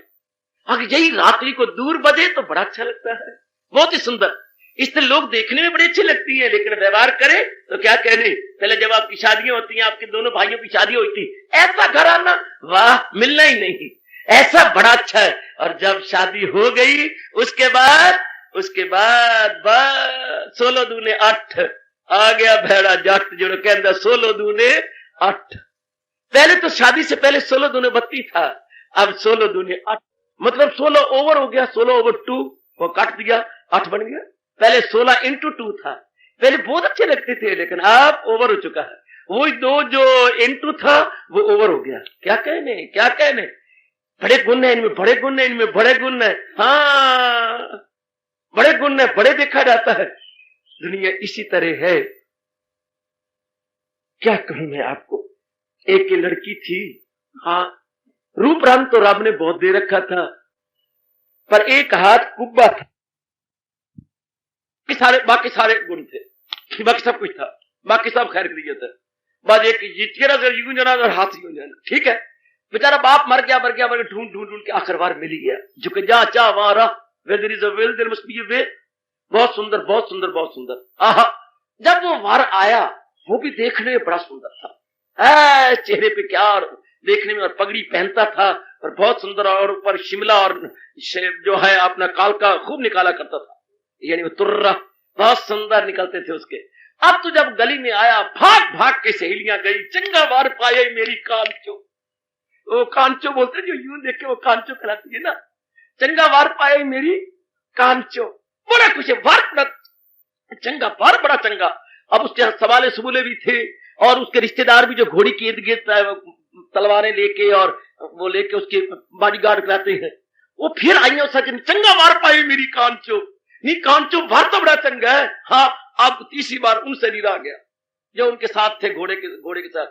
अगर यही रात्रि को दूर बजे तो बड़ा अच्छा लगता है, बहुत ही सुंदर। इससे लोग देखने में बड़ी अच्छी लगती है, लेकिन व्यवहार करे तो क्या कहने। पहले जब आपकी शादियां होती हैं, आपके दोनों भाइयों की शादी होती, ऐसा घर आना, वाह, मिलना ही नहीं, ऐसा बड़ा अच्छा है। और जब शादी हो गई उसके बाद बस 16 दूने 8 आ गया भेड़ा जट, जो कहता 16 दूने 8। पहले तो शादी से पहले 16 दूने 32 था, अब 16 दूने 8, मतलब 16 ओवर हो गया, 16 ओवर 2 वो काट दिया, 8 बन गया। पहले 16 इंटू 2 था, पहले बहुत अच्छे लगते थे, लेकिन अब ओवर हो चुका है। वो दो जो इंटू था वो ओवर हो गया। क्या कहने, बड़े गुण है इनमें, बड़े गुण है इनमें, बड़े गुण है, हाँ बड़े गुण है, बड़े देखा जाता है। दुनिया इसी तरह है। क्या कहूं मैं आपको, एक लड़की थी, हाँ रूप रंग तो रब ने बहुत दे रखा था, पर एक हाथ कुब्बा था, बाकी सारे गुण थे, बाकी सब कुछ था, बाकी सब खैर करिए था। बाद एक चेहरा यूं जाना और हाथ यूं जाना, ठीक है। बेचारा बाप मर गया, ढूंढ के आखिरकार मिल गया। जो कि जा चाह वहां रहा, where there is a will there must be a way। बहुत सुंदर, बहुत सुंदर, बहुत सुंदर। आहा, जब वो वार आया, वो भी देखने में बड़ा सुंदर था, चेहरे पे क्या देखने में, और पगड़ी पहनता था और बहुत सुंदर, और ऊपर शिमला और जो है अपना काल का खूब निकाला करता था, यानी वो तुर्रा बहुत सुंदर निकलते थे उसके। अब तो जब गली में आया, भाग भाग के सहेलियां गई, चंगा वार पाए मेरी कांचो। वो कांचो बोलते जो यूं देख के वो कांचो कहलाती है ना, चंगा वार पाए मेरी कांचो, बड़ा कुछ है, वार बड़ा चंगा, वार बड़ा चंगा। अब उसके सवाले सबूले भी थे, और उसके रिश्तेदार भी जो घोड़ी के इर्द गिर्द तलवारें लेके और वो लेके उसके बॉडीगार्ड कराते हैं, वो फिर आई और सच चंगा वार पाई मेरी कांचो, नहीं कांचो वार तो बड़ा चंगा है। हाँ, अब तीसरी बार उनसे नहीं रह गया जो उनके साथ थे घोड़े के साथ।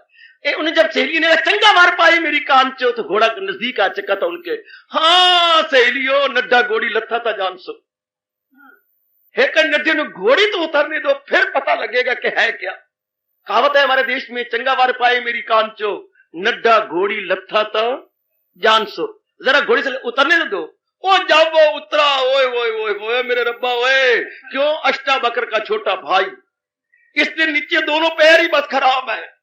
उन्हें जब सहेली ने चंगा मार पाई मेरी कांचो, तो घोड़ा नजदीक आ चुका था उनके। हाँ सहेलियों, नड्ढा घोड़ी लथा था जान सो, है नड्ढे ने घोड़ी तो उतरने दो, फिर पता लगेगा कि है क्या। कहावत है हमारे देश में, चंगा मार पाए मेरी कांचो, नड्ढा घोड़ी लथा था जान सो। जरा घोड़ी से उतरने दो। ओ जब वो उतरा, ओए ओए ओए ओए मेरे रब्बा, ओए क्यों अष्टा बकर का छोटा भाई, इसके नीचे दोनों पैर ही बस खराब है,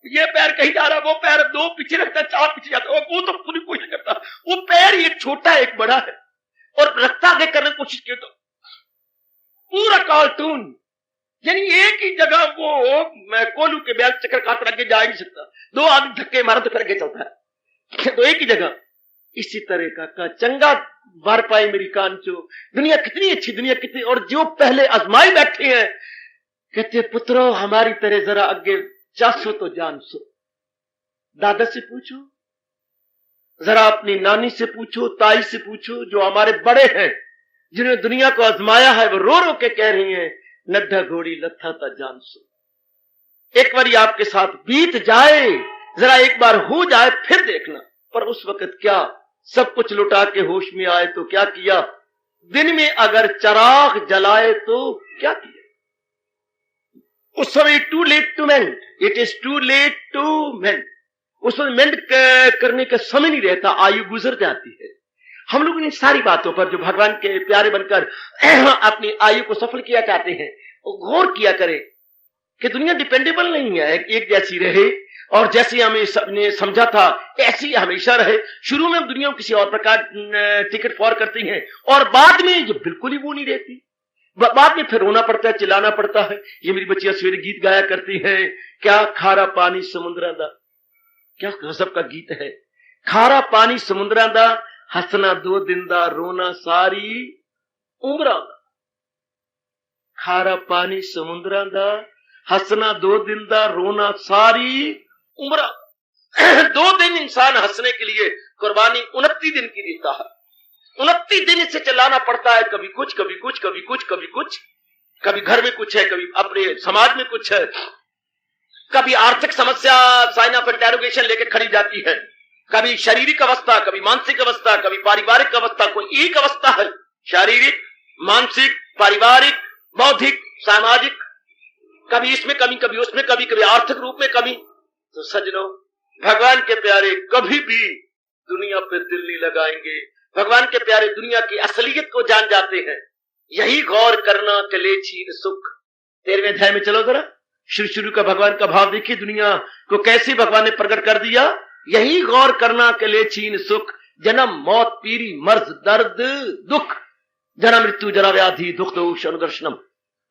ये पैर कहीं जा रहा, वो पैर 2 पीछे रखता, 4 पीछे जाता, वो तो पूरी कोशिश करता, वो पैर एक छोटा है एक बड़ा है, और रखता आगे करने की कोशिश की तो पूरा कार्टून, यानी एक ही जगह वो कोलू के बैल चक्कर काट आगे जा ही नहीं सकता, 2 आदमी धक्के मारा तो फिर आगे चलता है, तो एक ही जगह। इसी तरह का चंगा वार पाए मेरी कांचो। दुनिया कितनी अच्छी, दुनिया कितनी, और जो पहले आजमाई बैठे हैं, कहते पुत्रो हमारी तरह जरा आगे चासो तो जान सो। दादा से पूछो, जरा अपनी नानी से पूछो, ताई से पूछो, जो हमारे बड़े हैं, जिन्होंने दुनिया को आजमाया है, वो रो रो के कह रही हैं नड्ढा घोड़ी लथा था जान सो। एक बार आपके साथ बीत जाए, जरा एक बार हो जाए फिर देखना। पर उस वक्त क्या, सब कुछ लुटा के होश में आए तो क्या किया, दिन में अगर चराग जलाए तो क्या किया। उस समय too late to mend, it is too late to mend. उस समय मेंड करने का समय नहीं रहता, आयु गुजर जाती है। हम लोग इन सारी बातों पर जो भगवान के प्यारे बनकर अपनी आयु को सफल किया चाहते हैं, वो गौर किया करें कि दुनिया डिपेंडेबल नहीं है, एक जैसी रहे, और जैसे हमें सबने समझा था ऐसी हमेशा रहे। शुरू में हम दुनिया को किसी और प्रकार टिकट फॉर करती हैं, और बाद में ये बिल्कुल ही वो नहीं रहती, बाद में फिर रोना पड़ता है, चिल्लाना पड़ता है। ये मेरी बच्चियां सवेरे गीत गाया करती हैं, क्या खारा पानी समुद्रा दा, क्या गजब का गीत है। खारा पानी समुद्रा दा, हंसना 2 दिन दा, रोना सारी उम्रा दा। खारा पानी समुद्रा दा, हंसना 2 दिन दा, रोना सारी उम्रा। 2 दिन इंसान हंसने के लिए कुर्बानी 29 दिन की देता है। 29 दिन इससे चलाना पड़ता है, कभी कुछ कभी कुछ कभी कुछ कभी कुछ, कभी घर में कुछ है, कभी अपने समाज में कुछ है, कभी आर्थिक समस्या साइन ऑफ इंटेरोगेशन लेके खड़ी जाती है, कभी शारीरिक अवस्था, कभी मानसिक अवस्था, कभी पारिवारिक अवस्था, कोई एक अवस्था है, शारीरिक, मानसिक, पारिवारिक, बौद्धिक, सामाजिक, कभी इसमें कमी, कभी उसमें कभी, कभी आर्थिक रूप में कमी। तो सज्जनों, भगवान के प्यारे कभी भी दुनिया पे दिल नहीं लगाएंगे। भगवान के प्यारे दुनिया की असलियत को जान जाते हैं। यही गौर करना चले छीन सुख। 13वें अध्याय में चलो जरा, शुरू का भगवान का भाव देखिए, दुनिया को कैसे भगवान ने प्रकट कर दिया। यही गौर करना के ले छीन सुख, जन्म मौत पीरी मर्ज दर्द दुख, जन्म मृत्यु जरा व्याधि दुख दोष अनुदर्शनम।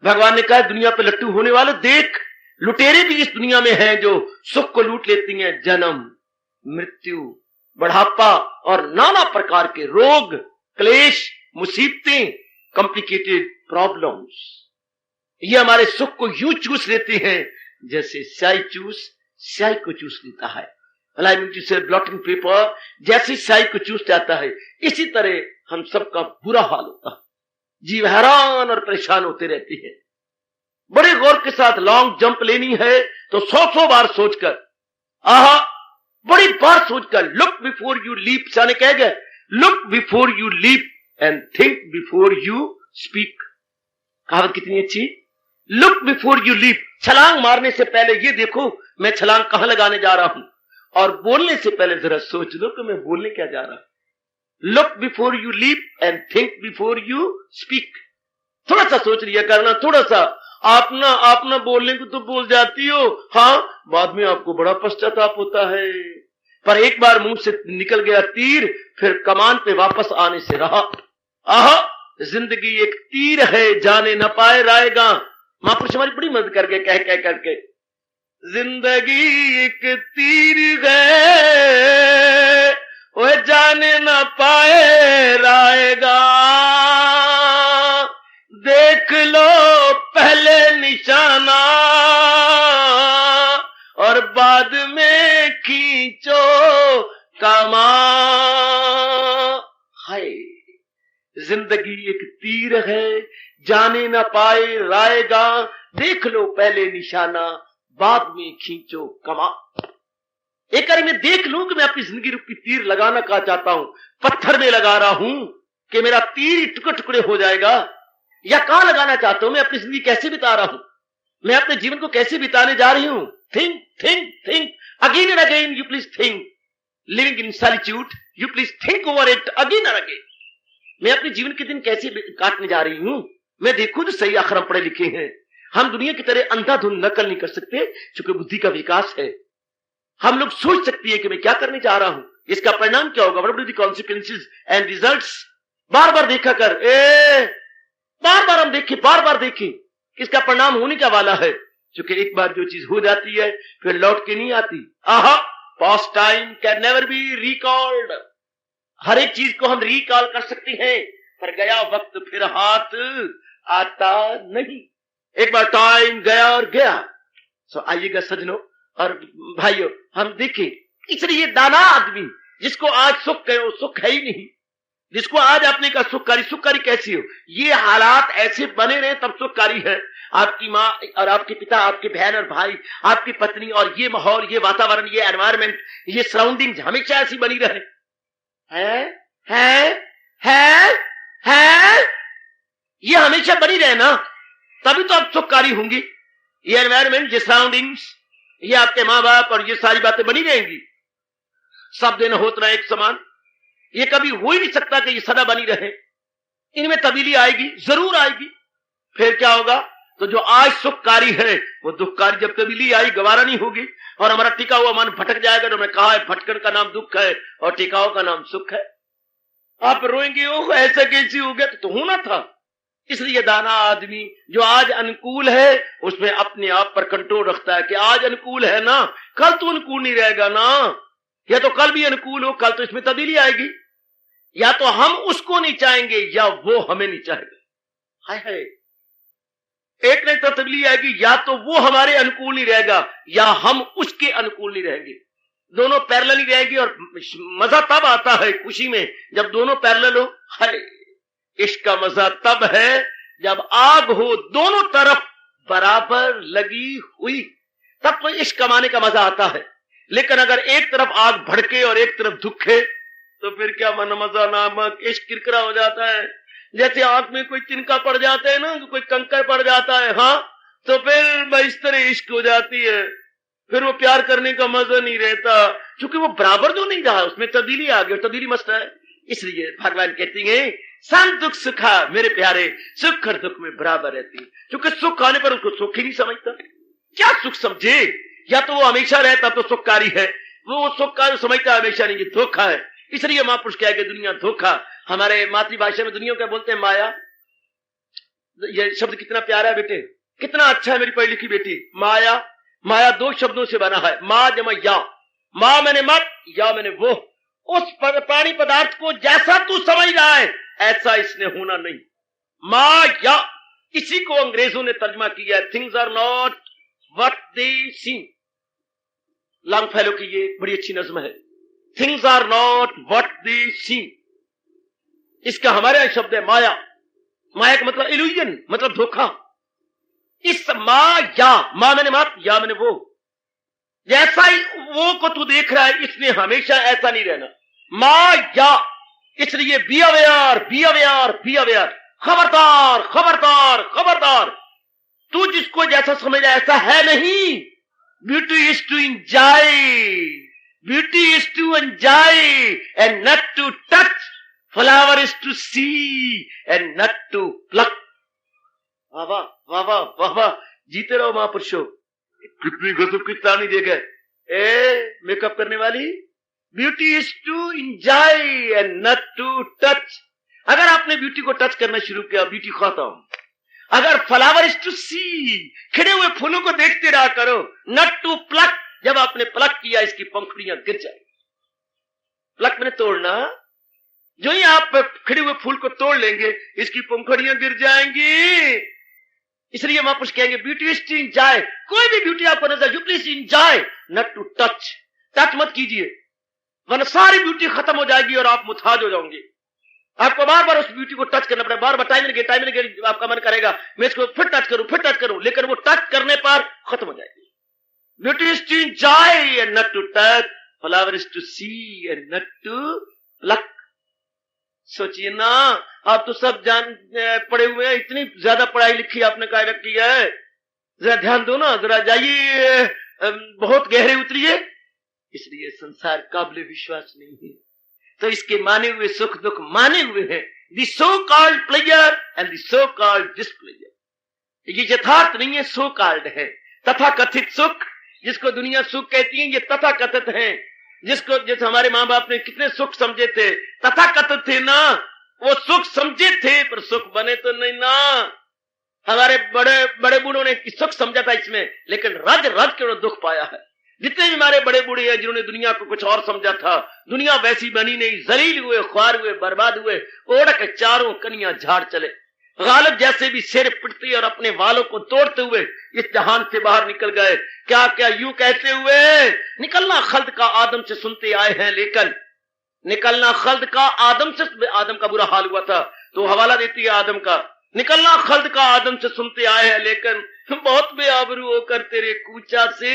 भगवान ने कहा दुनिया पे लट्टू होने वाले देख, लुटेरे भी इस दुनिया में हैं जो सुख को लूट लेती हैं। जन्म, मृत्यु, बढ़ापा और नाना प्रकार के रोग, क्लेश, मुसीबतें, कॉम्प्लिकेटेड प्रॉब्लम्स, ये हमारे सुख को यूं चूस लेते हैं जैसे स्याही स्याही को चूस लेता है। अलाइनमेंट से ब्लॉटिंग पेपर जैसे स्याही को चूस जाता है, इसी तरह हम सबका बुरा हाल होता है। जीव हैरान और परेशान होते रहते हैं। बड़े गौर के साथ लॉन्ग जंप लेनी है तो 100 बार सोचकर, बड़ी बार सोचकर, लुक बिफोर यू लीप। साने कह गए, look before you leap and think before you speak. कहावत कितनी अच्छी, लुक बिफोर यू लीप। छलांग मारने से पहले ये देखो मैं छलांग कहां लगाने जा रहा हूं, और बोलने से पहले जरा सोच लो कि मैं बोलने क्या जा रहा हूं। Look before you leap and think before you speak. थोड़ा सा सोच लिया करना, थोड़ा सा। आपना बोलने को तो बोल जाती हो, हाँ, बाद में आपको बड़ा पश्चाताप होता है, पर एक बार मुंह से निकल गया तीर, फिर कमान पे वापस आने से रहा। जिंदगी एक तीर है, जाने न पाए रायगा। महापुरुष हमारी बड़ी मदद करके कह करके, जिंदगी एक तीर है, वो जाने न पाए रायगा। देख लो पहले निशाना और बाद में खींचो कमा। हाय, जिंदगी एक तीर है, जाने न पाए रायगा। देख लो पहले निशाना, बाद में खींचो कमा। एक बार मैं देख लूं कि मैं अपनी जिंदगी रूपी तीर लगाना क्या चाहता हूं, पत्थर में लगा रहा हूं कि मेरा तीर टुकड़े टुकड़े हो जाएगा, या कहां लगाना चाहता हूं, मैं अपनी जिंदगी कैसे बिता रहा हूं, मैं अपने जीवन को कैसे बिताने जा रही हूं। Think think think again and again, you please think. Living in solitude, you please think over it again and again. मैं अपने जीवन के दिन कैसे काटने जा रही हूं। मैं देखूं तो सही, आखिर हम पढ़े लिखे हैं, हम दुनिया की तरह अंधाधुंध नकल नहीं कर सकते, क्योंकि बुद्धि का विकास है। हम लोग सोच सकती है कि मैं क्या करने जा रहा हूं, इसका परिणाम क्या होगा, what will be the consequences and results. बार बार देखा कर, बार बार हम देखें, बार बार देखें किसका परिणाम होने का वाला है, क्योंकि एक बार जो चीज हो जाती है फिर लौट के नहीं आती। Past time can never be recalled. हर एक चीज को हम रिकॉल कर सकते हैं, पर गया वक्त फिर हाथ आता नहीं। एक बार टाइम गया और गया। सो आइएगा सज्जनों और भाइयों, हम देखें, इसलिए दाना आदमी जिसको आज सुख कहे वो सुख है ही नहीं, जिसको आज आपने कहा सुखकारी कैसी हो, ये हालात ऐसे बने रहे तब सुखकारी है। आपकी माँ और आपके पिता, आपके बहन और भाई, आपकी पत्नी, और ये माहौल, ये वातावरण, ये एनवायरमेंट, ये सराउंडिंग हमेशा ऐसी बनी रहे। है ये हमेशा बनी रहे ना, तभी तो आप सुखकारी होंगी। ये एनवायरमेंट, ये सराउंडिंग्स, ये आपके माँ बाप और ये सारी बातें बनी रहेंगी। सब दिन होता रहे एक समान, ये कभी हो ही नहीं सकता कि ये सदा बनी रहे। इनमें तब्दीली आएगी, जरूर आएगी। फिर क्या होगा, तो जो आज सुखकारी है वो दुखकारी जब तब्दीली आई गवारा नहीं होगी, और हमारा टिका हुआ मन भटक जाएगा। तो मैं कहा है, भटकन का नाम दुख है और टिकाऊ का नाम सुख है। आप रोएंगे, ओह ऐसा कैसे हो गया, तो होना था। इसलिए दाना आदमी जो आज अनुकूल है उसमें अपने आप पर कंट्रोल रखता है कि आज अनुकूल है ना, कल तो अनुकूल नहीं रहेगा ना, या तो कल भी अनुकूल हो, कल तो इसमें तब्दीली आएगी। या तो हम उसको नहीं चाहेंगे या वो हमें नहीं चाहेगा। हाय हाय, एक नहीं तो तब्दीली आएगी, या तो वो हमारे अनुकूल नहीं रहेगा या हम उसके अनुकूल नहीं रहेंगे। दोनों पैरेलल नहीं रहेगी, और मजा तब आता है खुशी में जब दोनों पैरेलल हो। हाय, इश्क का मजा तब है जब आग हो दोनों तरफ बराबर लगी हुई, तब तो इश्क कमाने का मजा आता है। लेकिन अगर एक तरफ आग भड़के और एक तरफ दुख है तो फिर क्या मन मजा नामक इश्क किरकिरा हो जाता है। जैसे आंख में कोई तिनका पड़ जाता है ना, कोई कंकर पड़ जाता है, हाँ, तो फिर इस तरह इश्क हो जाती है, फिर वो प्यार करने का मजा नहीं रहता, क्योंकि वो बराबर जो नहीं रहा, उसमें तब्दीली आ गई, तब्दीली मस्त है। इसलिए भगवान कहती है सम दुख सुखा, मेरे प्यारे सुख और दुख में बराबर रहती है, क्योंकि सुख आने पर उसको सुख ही नहीं समझता। क्या सुख समझे, या तो वो हमेशा रहता तो सुखकारी है, वो सुखकारी समझता है हमेशा नहीं, ये धोखा है। इसलिए महापुरुष कह के दुनिया धोखा। हमारे मातृभाषा में दुनिया क्या बोलते हैं, माया। ये शब्द कितना प्यारा है बेटे, कितना अच्छा है मेरी पढ़ी लिखी बेटी। माया, माया दो शब्दों से बना है, माँ जमा या। माँ मैंने मत, या मैंने वो। उस प्राणी पदार्थ को जैसा तू समझ रहा है ऐसा इसने होना नहीं। माँ या, इसी को अंग्रेजों ने तर्जमा किया, things are not what they seem. Longfellow की ये बड़ी अच्छी नज्म है, things are not what they seem. इसका हमारे यहां शब्द है माया। माया का मतलब इल्यूजन, मतलब धोखा। इस माँ या, माँ मैंने मत, या मैंने वो, जैसा ही वो को तू देख रहा है इसने हमेशा ऐसा नहीं रहना। माँ या, इसलिए be aware, be aware, be aware. खबरदार खबरदार खबरदार, तू जिसको जैसा समझ रहा है ऐसा है नहीं। Beauty is to enjoy, beauty is to enjoy and not to touch, flower is to see and not to pluck. वाह वाह वाह वाह वाह वाह, जीते रहो महापुरुषों। कितनी गजब की तानी दे गए ए मेकअप करने वाली। Beauty is to enjoy and not to touch. अगर आपने ब्यूटी को टच करना शुरू किया, ब्यूटी खत्म। अगर फ्लावर इज टू सी, खिले हुए फूलों को देखते रहा करो, नॉट टू प्लक। जब आपने प्लक किया इसकी पंखुड़ियां गिर जाएगी। प्लक मैंने तोड़ना, जो ही आप खिले हुए फूल को तोड़ लेंगे इसकी पंखुड़ियां गिर जाएंगी। इसलिए महापुरुष कहेंगे ब्यूटी इज टू एंजॉय। कोई भी ब्यूटी आपको नजर, you please enjoy, not to touch. Touch मत कीजिए, वरना सारी ब्यूटी खत्म हो जाएगी और आप मुताज हो जाओगे। आपको बार बार उस ब्यूटी को टच करना पड़ेगा, बार बार टाइम लगे, आपका मन करेगा मैं इसको फिर टच करूं, लेकिन वो टच करने पर खत्म हो जाएगी। Beauty is to enjoy and not to touch, flower is to see and not to pluck. सोचिए ना, आप तो सब जान पढ़े हुए हैं, इतनी ज्यादा पढ़ाई लिखी आपने काय रखी है, जरा ध्यान दो ना, जरा जाइए, बहुत गहरे उतरिए। इसलिए संसार काबिल विश्वास नहीं है, तो इसके माने हुए सुख दुख माने हुए हैं। The so called pleasure and the so called displeasure. ये यथार्थ नहीं है, सो कॉल्ड है। तथा कथित सुख, जिसको दुनिया सुख कहती है, ये तथा कथित है। जिसको, जैसे हमारे माँ बाप ने कितने सुख समझे थे, तथा कथित थे ना, वो सुख समझे थे पर सुख बने तो नहीं ना। हमारे बड़े बड़े बूढ़ों ने सुख समझा था इसमें, लेकिन रज रज के उन्होंने दुख पाया है। जितने भी हमारे बड़े बूढ़े हैं जिन्होंने दुनिया को कुछ और समझा था, दुनिया वैसी बनी नहीं, जलील हुए, ख्वार हुए, बर्बाद हुए, ओढ़ के चारों कनियां झाड़ चले। गालिब जैसे भी सिर पिटते और अपने वालों को तोड़ते हुए इस जहान से बाहर निकल गए। क्या क्या यूं कहते हुए, निकलना खल्द का आदम से सुनते आए हैं, लेकिन निकलना खल्द का आदम से, आदम का बुरा हाल हुआ था तो हवाला देती है आदम का, निकलना खल्द का आदम से सुनते आए हैं, लेकिन बहुत बेआबरू होकर तेरे कूचा से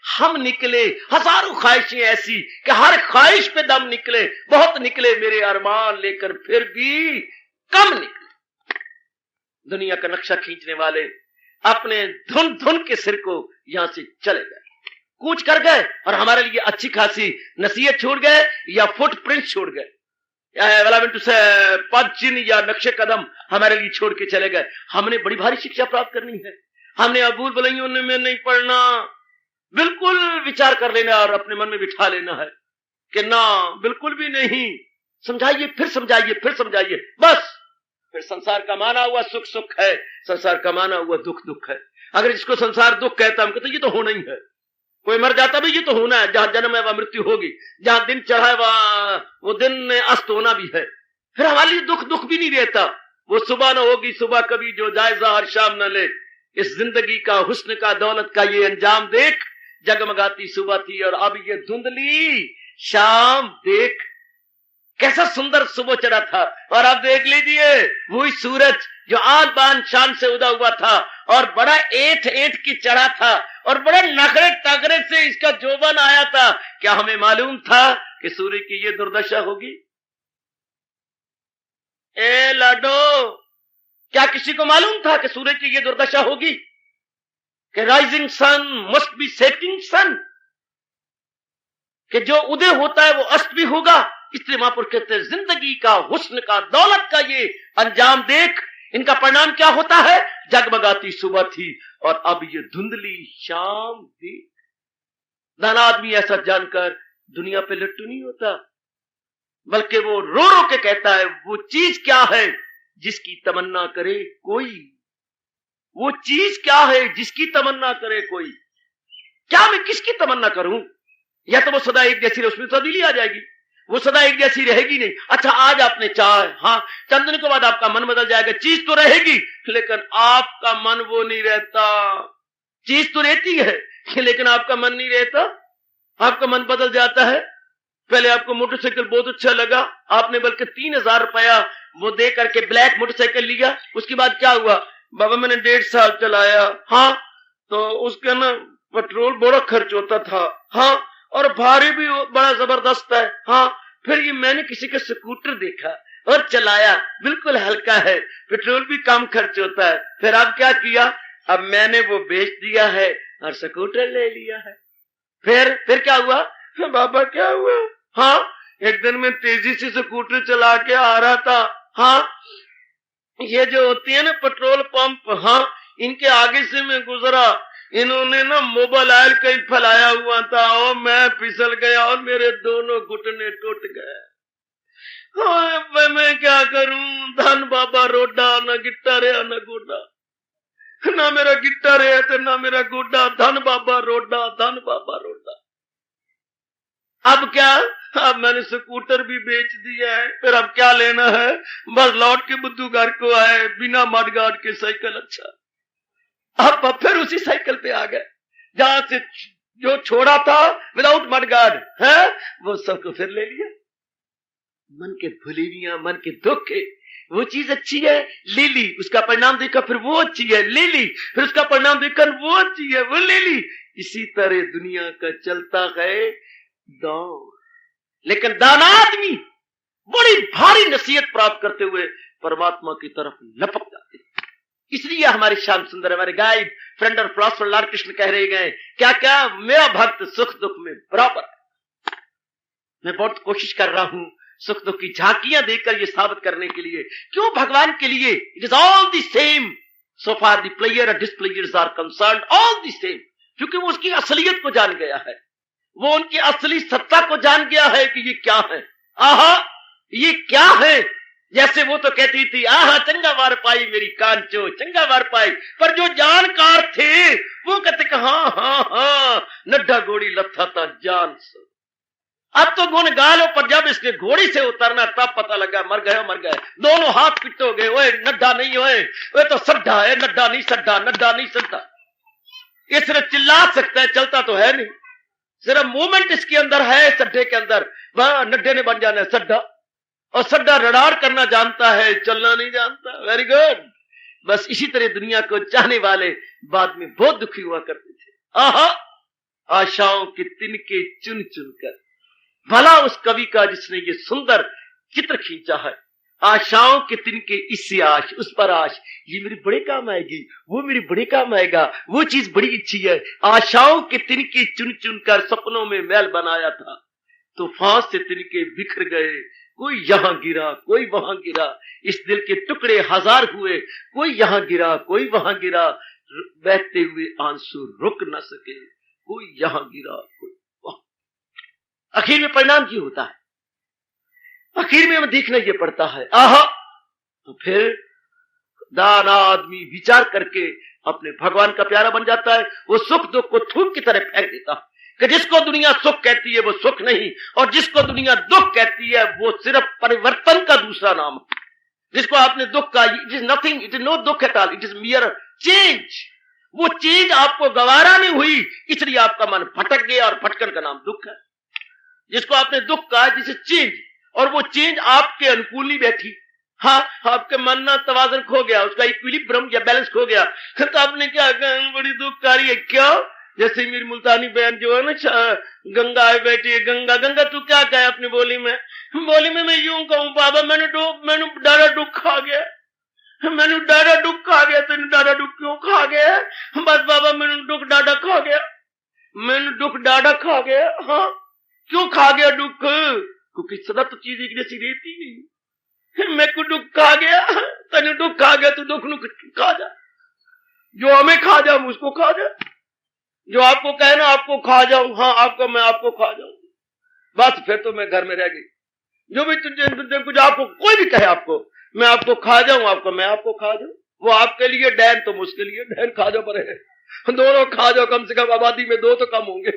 हम निकले। हजारों ख्वाहिशें ऐसी कि हर ख्वाहिश पे दम निकले, बहुत निकले मेरे अरमान, लेकर फिर भी कम निकले। दुनिया का नक्शा खींचने वाले अपने धुन धुन के सिर को यहां से चले गए, कूच कर गए, और हमारे लिए अच्छी खासी नसीहत छोड़ गए या फुटप्रिंट छोड़ गए, पद चिन्ह या नक्शे कदम हमारे लिए छोड़ के चले गए। हमने बड़ी भारी शिक्षा प्राप्त करनी है, हमने अबूल बलइयों में नहीं पढ़ना, बिल्कुल विचार कर लेना और अपने मन में बिठा लेना है कि ना, बिल्कुल भी नहीं। समझाइए, फिर समझाइए, फिर समझाइए, बस। फिर संसार का माना हुआ सुख सुख है, संसार का माना हुआ दुख दुख है। अगर इसको संसार दुख कहता हम कहते ये तो होना ही है, कोई मर जाता भी ये तो होना है, जहां जन्म है वहां मृत्यु होगी, जहां दिन चढ़ा है वहां वो दिन में अस्त होना भी है। फिर हमारे लिए दुख दुख भी नहीं रहता, वो सुबह न होगी सुबह कभी जो जायजा हर शाम न ले। इस जिंदगी का हुस्न का दौलत का ये अंजाम देख, जगमगाती सुबह थी और अब ये धुंधली शाम देख। कैसा सुंदर सुबह चढ़ा था, और अब देख लीजिए वही सूरज जो आन बान शान से उदा हुआ था और बड़ा ऐठ ऐठ की चढ़ा था, और बड़े नखरे टकरे से इसका जोबन आया था। क्या हमें मालूम था कि सूर्य की ये दुर्दशा होगी? ए लाडो, क्या किसी को मालूम था कि सूर्य की ये दुर्दशा होगी कि rising sun must be setting sun, कि जो उदय होता है वो अस्त भी होगा। इसलिए महापुरुष कहते हैं जिंदगी का, हुस्न का, दौलत का ये अंजाम देख, इनका परिणाम क्या होता है? जगमगाती सुबह थी और अब ये धुंधली शाम देख। दाना आदमी ऐसा जानकर दुनिया पे लट्टू नहीं होता, बल्कि वो रो रो के कहता है वो चीज क्या है जिसकी तमन्ना करे कोई, वो चीज क्या है जिसकी तमन्ना करे कोई। क्या मैं किसकी तमन्ना करूं? या तो वो सदा एक जैसी रहे, उसमें तब्दीली आ जाएगी, वो सदा एक जैसी रहेगी नहीं। अच्छा आज आपने चाहा, हाँ, चंद दिन के बाद आपका मन बदल जाएगा, चीज तो रहेगी लेकिन आपका मन वो नहीं रहता। चीज तो रहती है लेकिन आपका मन नहीं रहता, आपका मन बदल जाता है। पहले आपको मोटरसाइकिल बहुत अच्छा लगा, आपने बल्कि 3000 रुपया वो दे करके ब्लैक मोटरसाइकिल लिया। उसके बाद क्या हुआ? बाबा मैंने 1.5 साल चलाया, हाँ, तो उसका ना पेट्रोल बड़ा खर्च होता था, हाँ, और भारी भी बड़ा जबरदस्त है, हाँ। फिर ये मैंने किसी का स्कूटर देखा और चलाया, बिल्कुल हल्का है, पेट्रोल भी कम खर्च होता है। फिर अब क्या किया? अब मैंने वो बेच दिया है और स्कूटर ले लिया है। फिर क्या हुआ? बाबा क्या हुआ? हाँ, एक दिन मैं तेजी से स्कूटर चला के आ रहा था, हाँ, ये जो होती है ना पेट्रोल पंप, हाँ, इनके आगे से मैं गुजरा, इन्होंने ना मोबाइल ऑयल कहीं फैलाया हुआ था और मैं फिसल गया और मेरे दोनों घुटने टूट गए। मैं क्या करूं? धन बाबा रोडा, ना गिट्टा रहा ना गोडा, ना मेरा गिट्टा रहा तो ना मेरा गोडा, धन बाबा रोडा, धन बाबा रोडा। अब क्या? अब मैंने स्कूटर भी बेच दिया है, फिर अब क्या लेना है? बस लौट के बुद्धू घर को आए, बिना मडगार्ड के साइकिल। अच्छा, अब फिर उसी साइकिल पे आ गए जहां से जो छोड़ा था विदाउट मडगार्ड है, वो सबको फिर ले लिया। मन के भुलेवियां, मन के दुख है, वो चीज अच्छी है ले ली, उसका परिणाम देखा, फिर वो अच्छी है ले ली, फिर उसका परिणाम देखा वो अच्छी है वो ले ली। इसी तरह दुनिया का चलता है दौर। लेकिन दाना आदमी बड़ी भारी नसीहत प्राप्त करते हुए परमात्मा की तरफ लपक जाते। इसलिए हमारे श्याम सुंदर, हमारे गाइड, फ्रेंड और फिलॉसफर लॉर्ड कृष्ण कह रहे गए, क्या क्या मेरा भक्त सुख दुख में बराबर है। मैं बहुत कोशिश कर रहा हूं सुख दुख की झांकियां देकर यह साबित करने के लिए, क्यों भगवान के लिए it is all the same so far the pleasure और displeasures are concerned, all the same, क्योंकि वो उसकी असलियत को जान गया है, वो उनकी असली सत्ता को जान गया है कि ये क्या है। आहा, ये क्या है? जैसे वो तो कहती थी, आहा चंगा वार पाई मेरी कांचो, चंगा वार पाई, पर जो जानकार थे वो कहते हाँ हाँ हाँ नड्ढा घोड़ी लथा था जान से। अब तो गुण गा लो, पर जब इसने घोड़ी से उतरना तब पता लगा मर गए, दोनों हाथ पिटो गए। ओए नड्ढा नहीं, ओए वो तो सड्ढा है, नड्ढा नहीं सड्ढा, नड्ढा नहीं सड्ढा। ये सिर्फ चिल्ला सकता है, चलता तो है नहीं, सिर्फ मूवमेंट इसके अंदर है, सड्ढे के अंदर। वह नड्ढे ने बन जाना है सड्ढा, और सड्ढा रडार करना जानता है, चलना नहीं जानता। Very good. बस इसी तरह दुनिया को चाहने वाले बाद में बहुत दुखी हुआ करते थे। आहा, आशाओं के तिनके चुन चुन कर, भला उस कवि का जिसने ये सुंदर चित्र खींचा है। आशाओं के तिनके, इससे आश, उस पर आश, ये मेरे बड़े काम आएगी, वो मेरे बड़े काम आएगा, वो चीज बड़ी अच्छी है। आशाओं के तिनके चुन चुन कर सपनों में महल बनाया था, तूफान से तिनके बिखर गए, कोई यहां गिरा कोई वहां गिरा, इस दिल के टुकड़े हजार हुए, कोई यहां गिरा कोई वहां गिरा, बहते हुए आंसू रुक न सके, कोई यहां गिरा कोई वहां। आखिर में परिणाम क्या होता है? आखिर में हमें देखना ये पड़ता है। आहा, तो फिर दाना आदमी विचार करके अपने भगवान का प्यारा बन जाता है। वो सुख दुख को थूक की तरह फेंक देता है कि जिसको दुनिया सुख कहती है वो सुख नहीं, और जिसको दुनिया दुख कहती है वो सिर्फ परिवर्तन का दूसरा नाम है। जिसको आपने दुख कहा, it is nothing, it is no दुख at all, it is mere change. वो चेंज आपको गवारा नहीं हुई, इसलिए आपका मन भटक गया, और भटकन का नाम दुख है। जिसको आपने दुख कहा, जिसे चेंज, और वो चेंज आपके अनुकूल नहीं बैठी, हाँ, आपके मन ना तवाज़ुन खो गया, उसका इक्विलिब्रियम या बैलेंस खो गया, तो आपने क्या कहा, बड़ी दुखकारी है। क्या? जैसे मेरी मुल्तानी बहन जो है ना, गंगा है बेटी, गंगा गंगा तू क्या कहे अपनी बोली में? मैं यूं कहूँ, बाबा मैंने डारा दुख खा गया, मैंने डारा दुख खा गया। तेने डारा दुख क्यों खा गया? बस बाबा मैंने दुख डाडा खा गया, मैंने दुख डाडा खा गया। हाँ क्यों खा गया दुख? क्योंकि सदा तो चीज एक जैसी रहती नहीं। मैं को दुख खा गया, तेने दुख खा गया, तू दुख नु खा जा। जो हमें खा जाऊं उसको खा जा, जो आपको कहे ना आपको खा जाऊं, हाँ आपको मैं आपको खा जाऊं, बस फिर तो मैं घर में रह गई। जो भी तुझे कुछ आपको कोई भी कहे आपको मैं आपको खा जाऊं, आपको मैं आपको खा जाऊं, वो आपके लिए डैन, तुम उसके लिए डैन। खा जाओ पर दोनों खा जाओ, कम से कम आबादी में दो तो कम होंगे।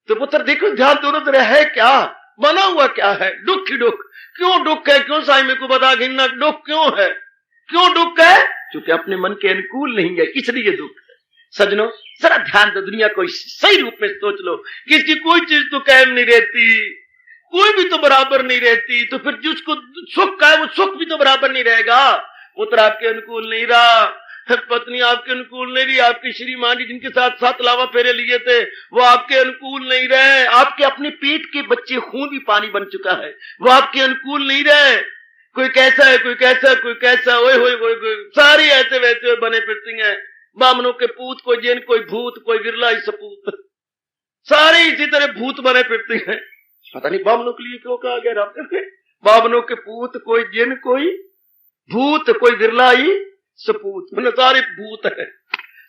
तो पुत्र देखो ध्यान, दोनों तरह है क्या बना हुआ, क्या है? दुख ही दुख। क्यों दुख है? क्यों साईं मेरे को बता, घिन्ना दुख क्यों है? क्यों दुख है? क्योंकि अपने मन के अनुकूल नहीं है, इसलिए दुख है। सजनों जरा ध्यान दो, दुनिया को सही रूप में सोच लो। किसी कोई चीज तो कायम नहीं रहती, कोई भी तो बराबर नहीं रहती, तो फिर जिसको सुख का है वो सुख भी तो बराबर नहीं रहेगा। पुत्र आपके अनुकूल नहीं रहा, पत्नी आपके अनुकूल नहीं रही, आपकी श्रीमान जी जिनके साथ 7 लावा फेरे लिए थे वो आपके अनुकूल नहीं रहे, आपके अपने पेट के बच्चे खून भी पानी बन चुका है, वो आपके अनुकूल नहीं रहे। कोई कैसा है, कोई कैसा, कोई कैसा, ओए सारी ऐसे वैसे बने फिरती हैं। बामनों के पूत, कोई जिन, कोई भूत, कोई विरला ही सपूत, सारे इसी तरह भूत बने फिरते हैं। पता नहीं बामनों के लिए क्यों कहा गया राम ने, बामनों के पूत, कोई जिन, कोई भूत, कोई विरला ही सपूत, मतलब सारे भूत है,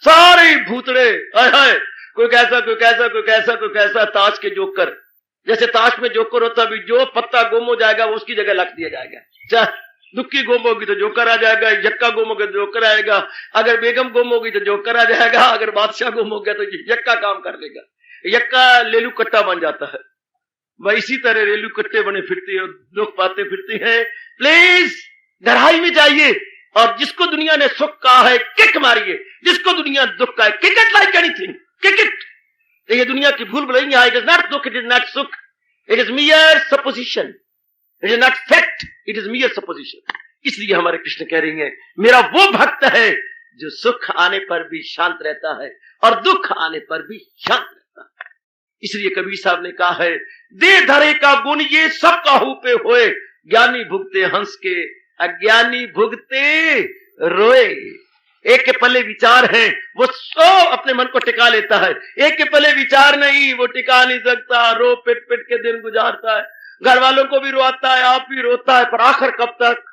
सारे भूतड़े। हाय कोई कैसा, कोई कैसा, कोई कैसा, कोई कैसा। ताश के जोकर, जैसे ताश में जोकर होता भी, जो पत्ता गुम हो जाएगा वो उसकी जगह रख दिया जाएगा। चाहे दुक्की गुम होगी तो जोकर आ जाएगा, यक्का गुम होगा तो जोकर आएगा, अगर बेगम गुम होगी तो जोकर आ जाएगा, अगर बादशाह गुम हो गया तो यक्का काम कर लेगा। यक्का लेलू कट्टा बन जाता है। वह इसी तरह रेलू कट्टे बने फिरती है, दुख पाते फिरती है। प्लीज गहराई में जाइए, और जिसको दुनिया ने सुख कहा है किक मारिए, जिसको दुनिया दुख का है kick it like anything, kick it. ये दुनिया की भूल भुलैया, इट इज नॉट दुख, इट इज नॉट सुख, it is मियर supposition, it is not fact, it is मियर supposition. इसलिए हमारे कृष्ण कह रही हैं, मेरा वो भक्त है जो सुख आने पर भी शांत रहता है और दुख आने पर भी शांत रहता है। इसलिए कबीर साहब ने कहा है, दे धरे का गुण ये सब काहू पे होए, ज्ञानी भुगते हंस के, अज्ञानी भुगते रोए। एक के पल्ले विचार है, वो सो अपने मन को टिका लेता है, एक के पल्ले विचार नहीं, वो टिका नहीं सकता, रो पिट पिट के दिन गुजारता है, घर वालों को भी रोता है, आप भी रोता है, पर आखिर कब तक,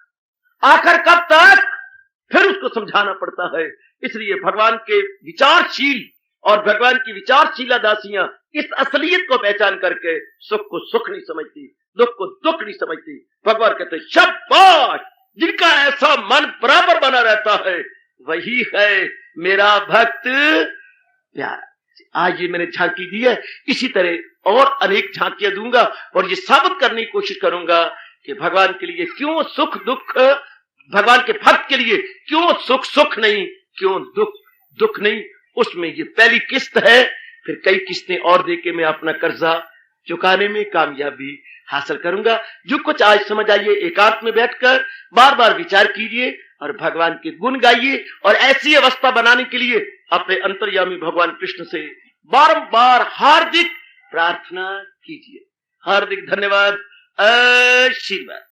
आखिर कब तक? फिर उसको समझाना पड़ता है। इसलिए भगवान के विचारशील और भगवान की विचारशीला दासियां इस असलियत को पहचान करके सुख को सुख नहीं समझती, दुख को दुख नहीं समझती। भगवान कहते शाबाश, जिनका ऐसा मन बराबर बना रहता है वही है मेरा भक्त प्यारा। आज ये मैंने झांकी दी है, इसी तरह और अनेक झांकियां दूंगा और ये साबित करने की कोशिश करूंगा कि भगवान के लिए क्यों सुख दुख, भगवान के भक्त के लिए क्यों सुख सुख नहीं, क्यों दुख दुख नहीं। उसमें ये पहली किस्त है, फिर कई किस्तें और देके मैं अपना कर्जा चुकाने में कामयाबी हासिल करूंगा। जो कुछ आज समझ आइए, एकांत में बैठकर बार बार विचार कीजिए और भगवान के गुण गाइए, और ऐसी अवस्था बनाने के लिए अपने अंतर्यामी भगवान कृष्ण से बारंबार हार्दिक प्रार्थना कीजिए। हार्दिक धन्यवाद, आशीर्वाद।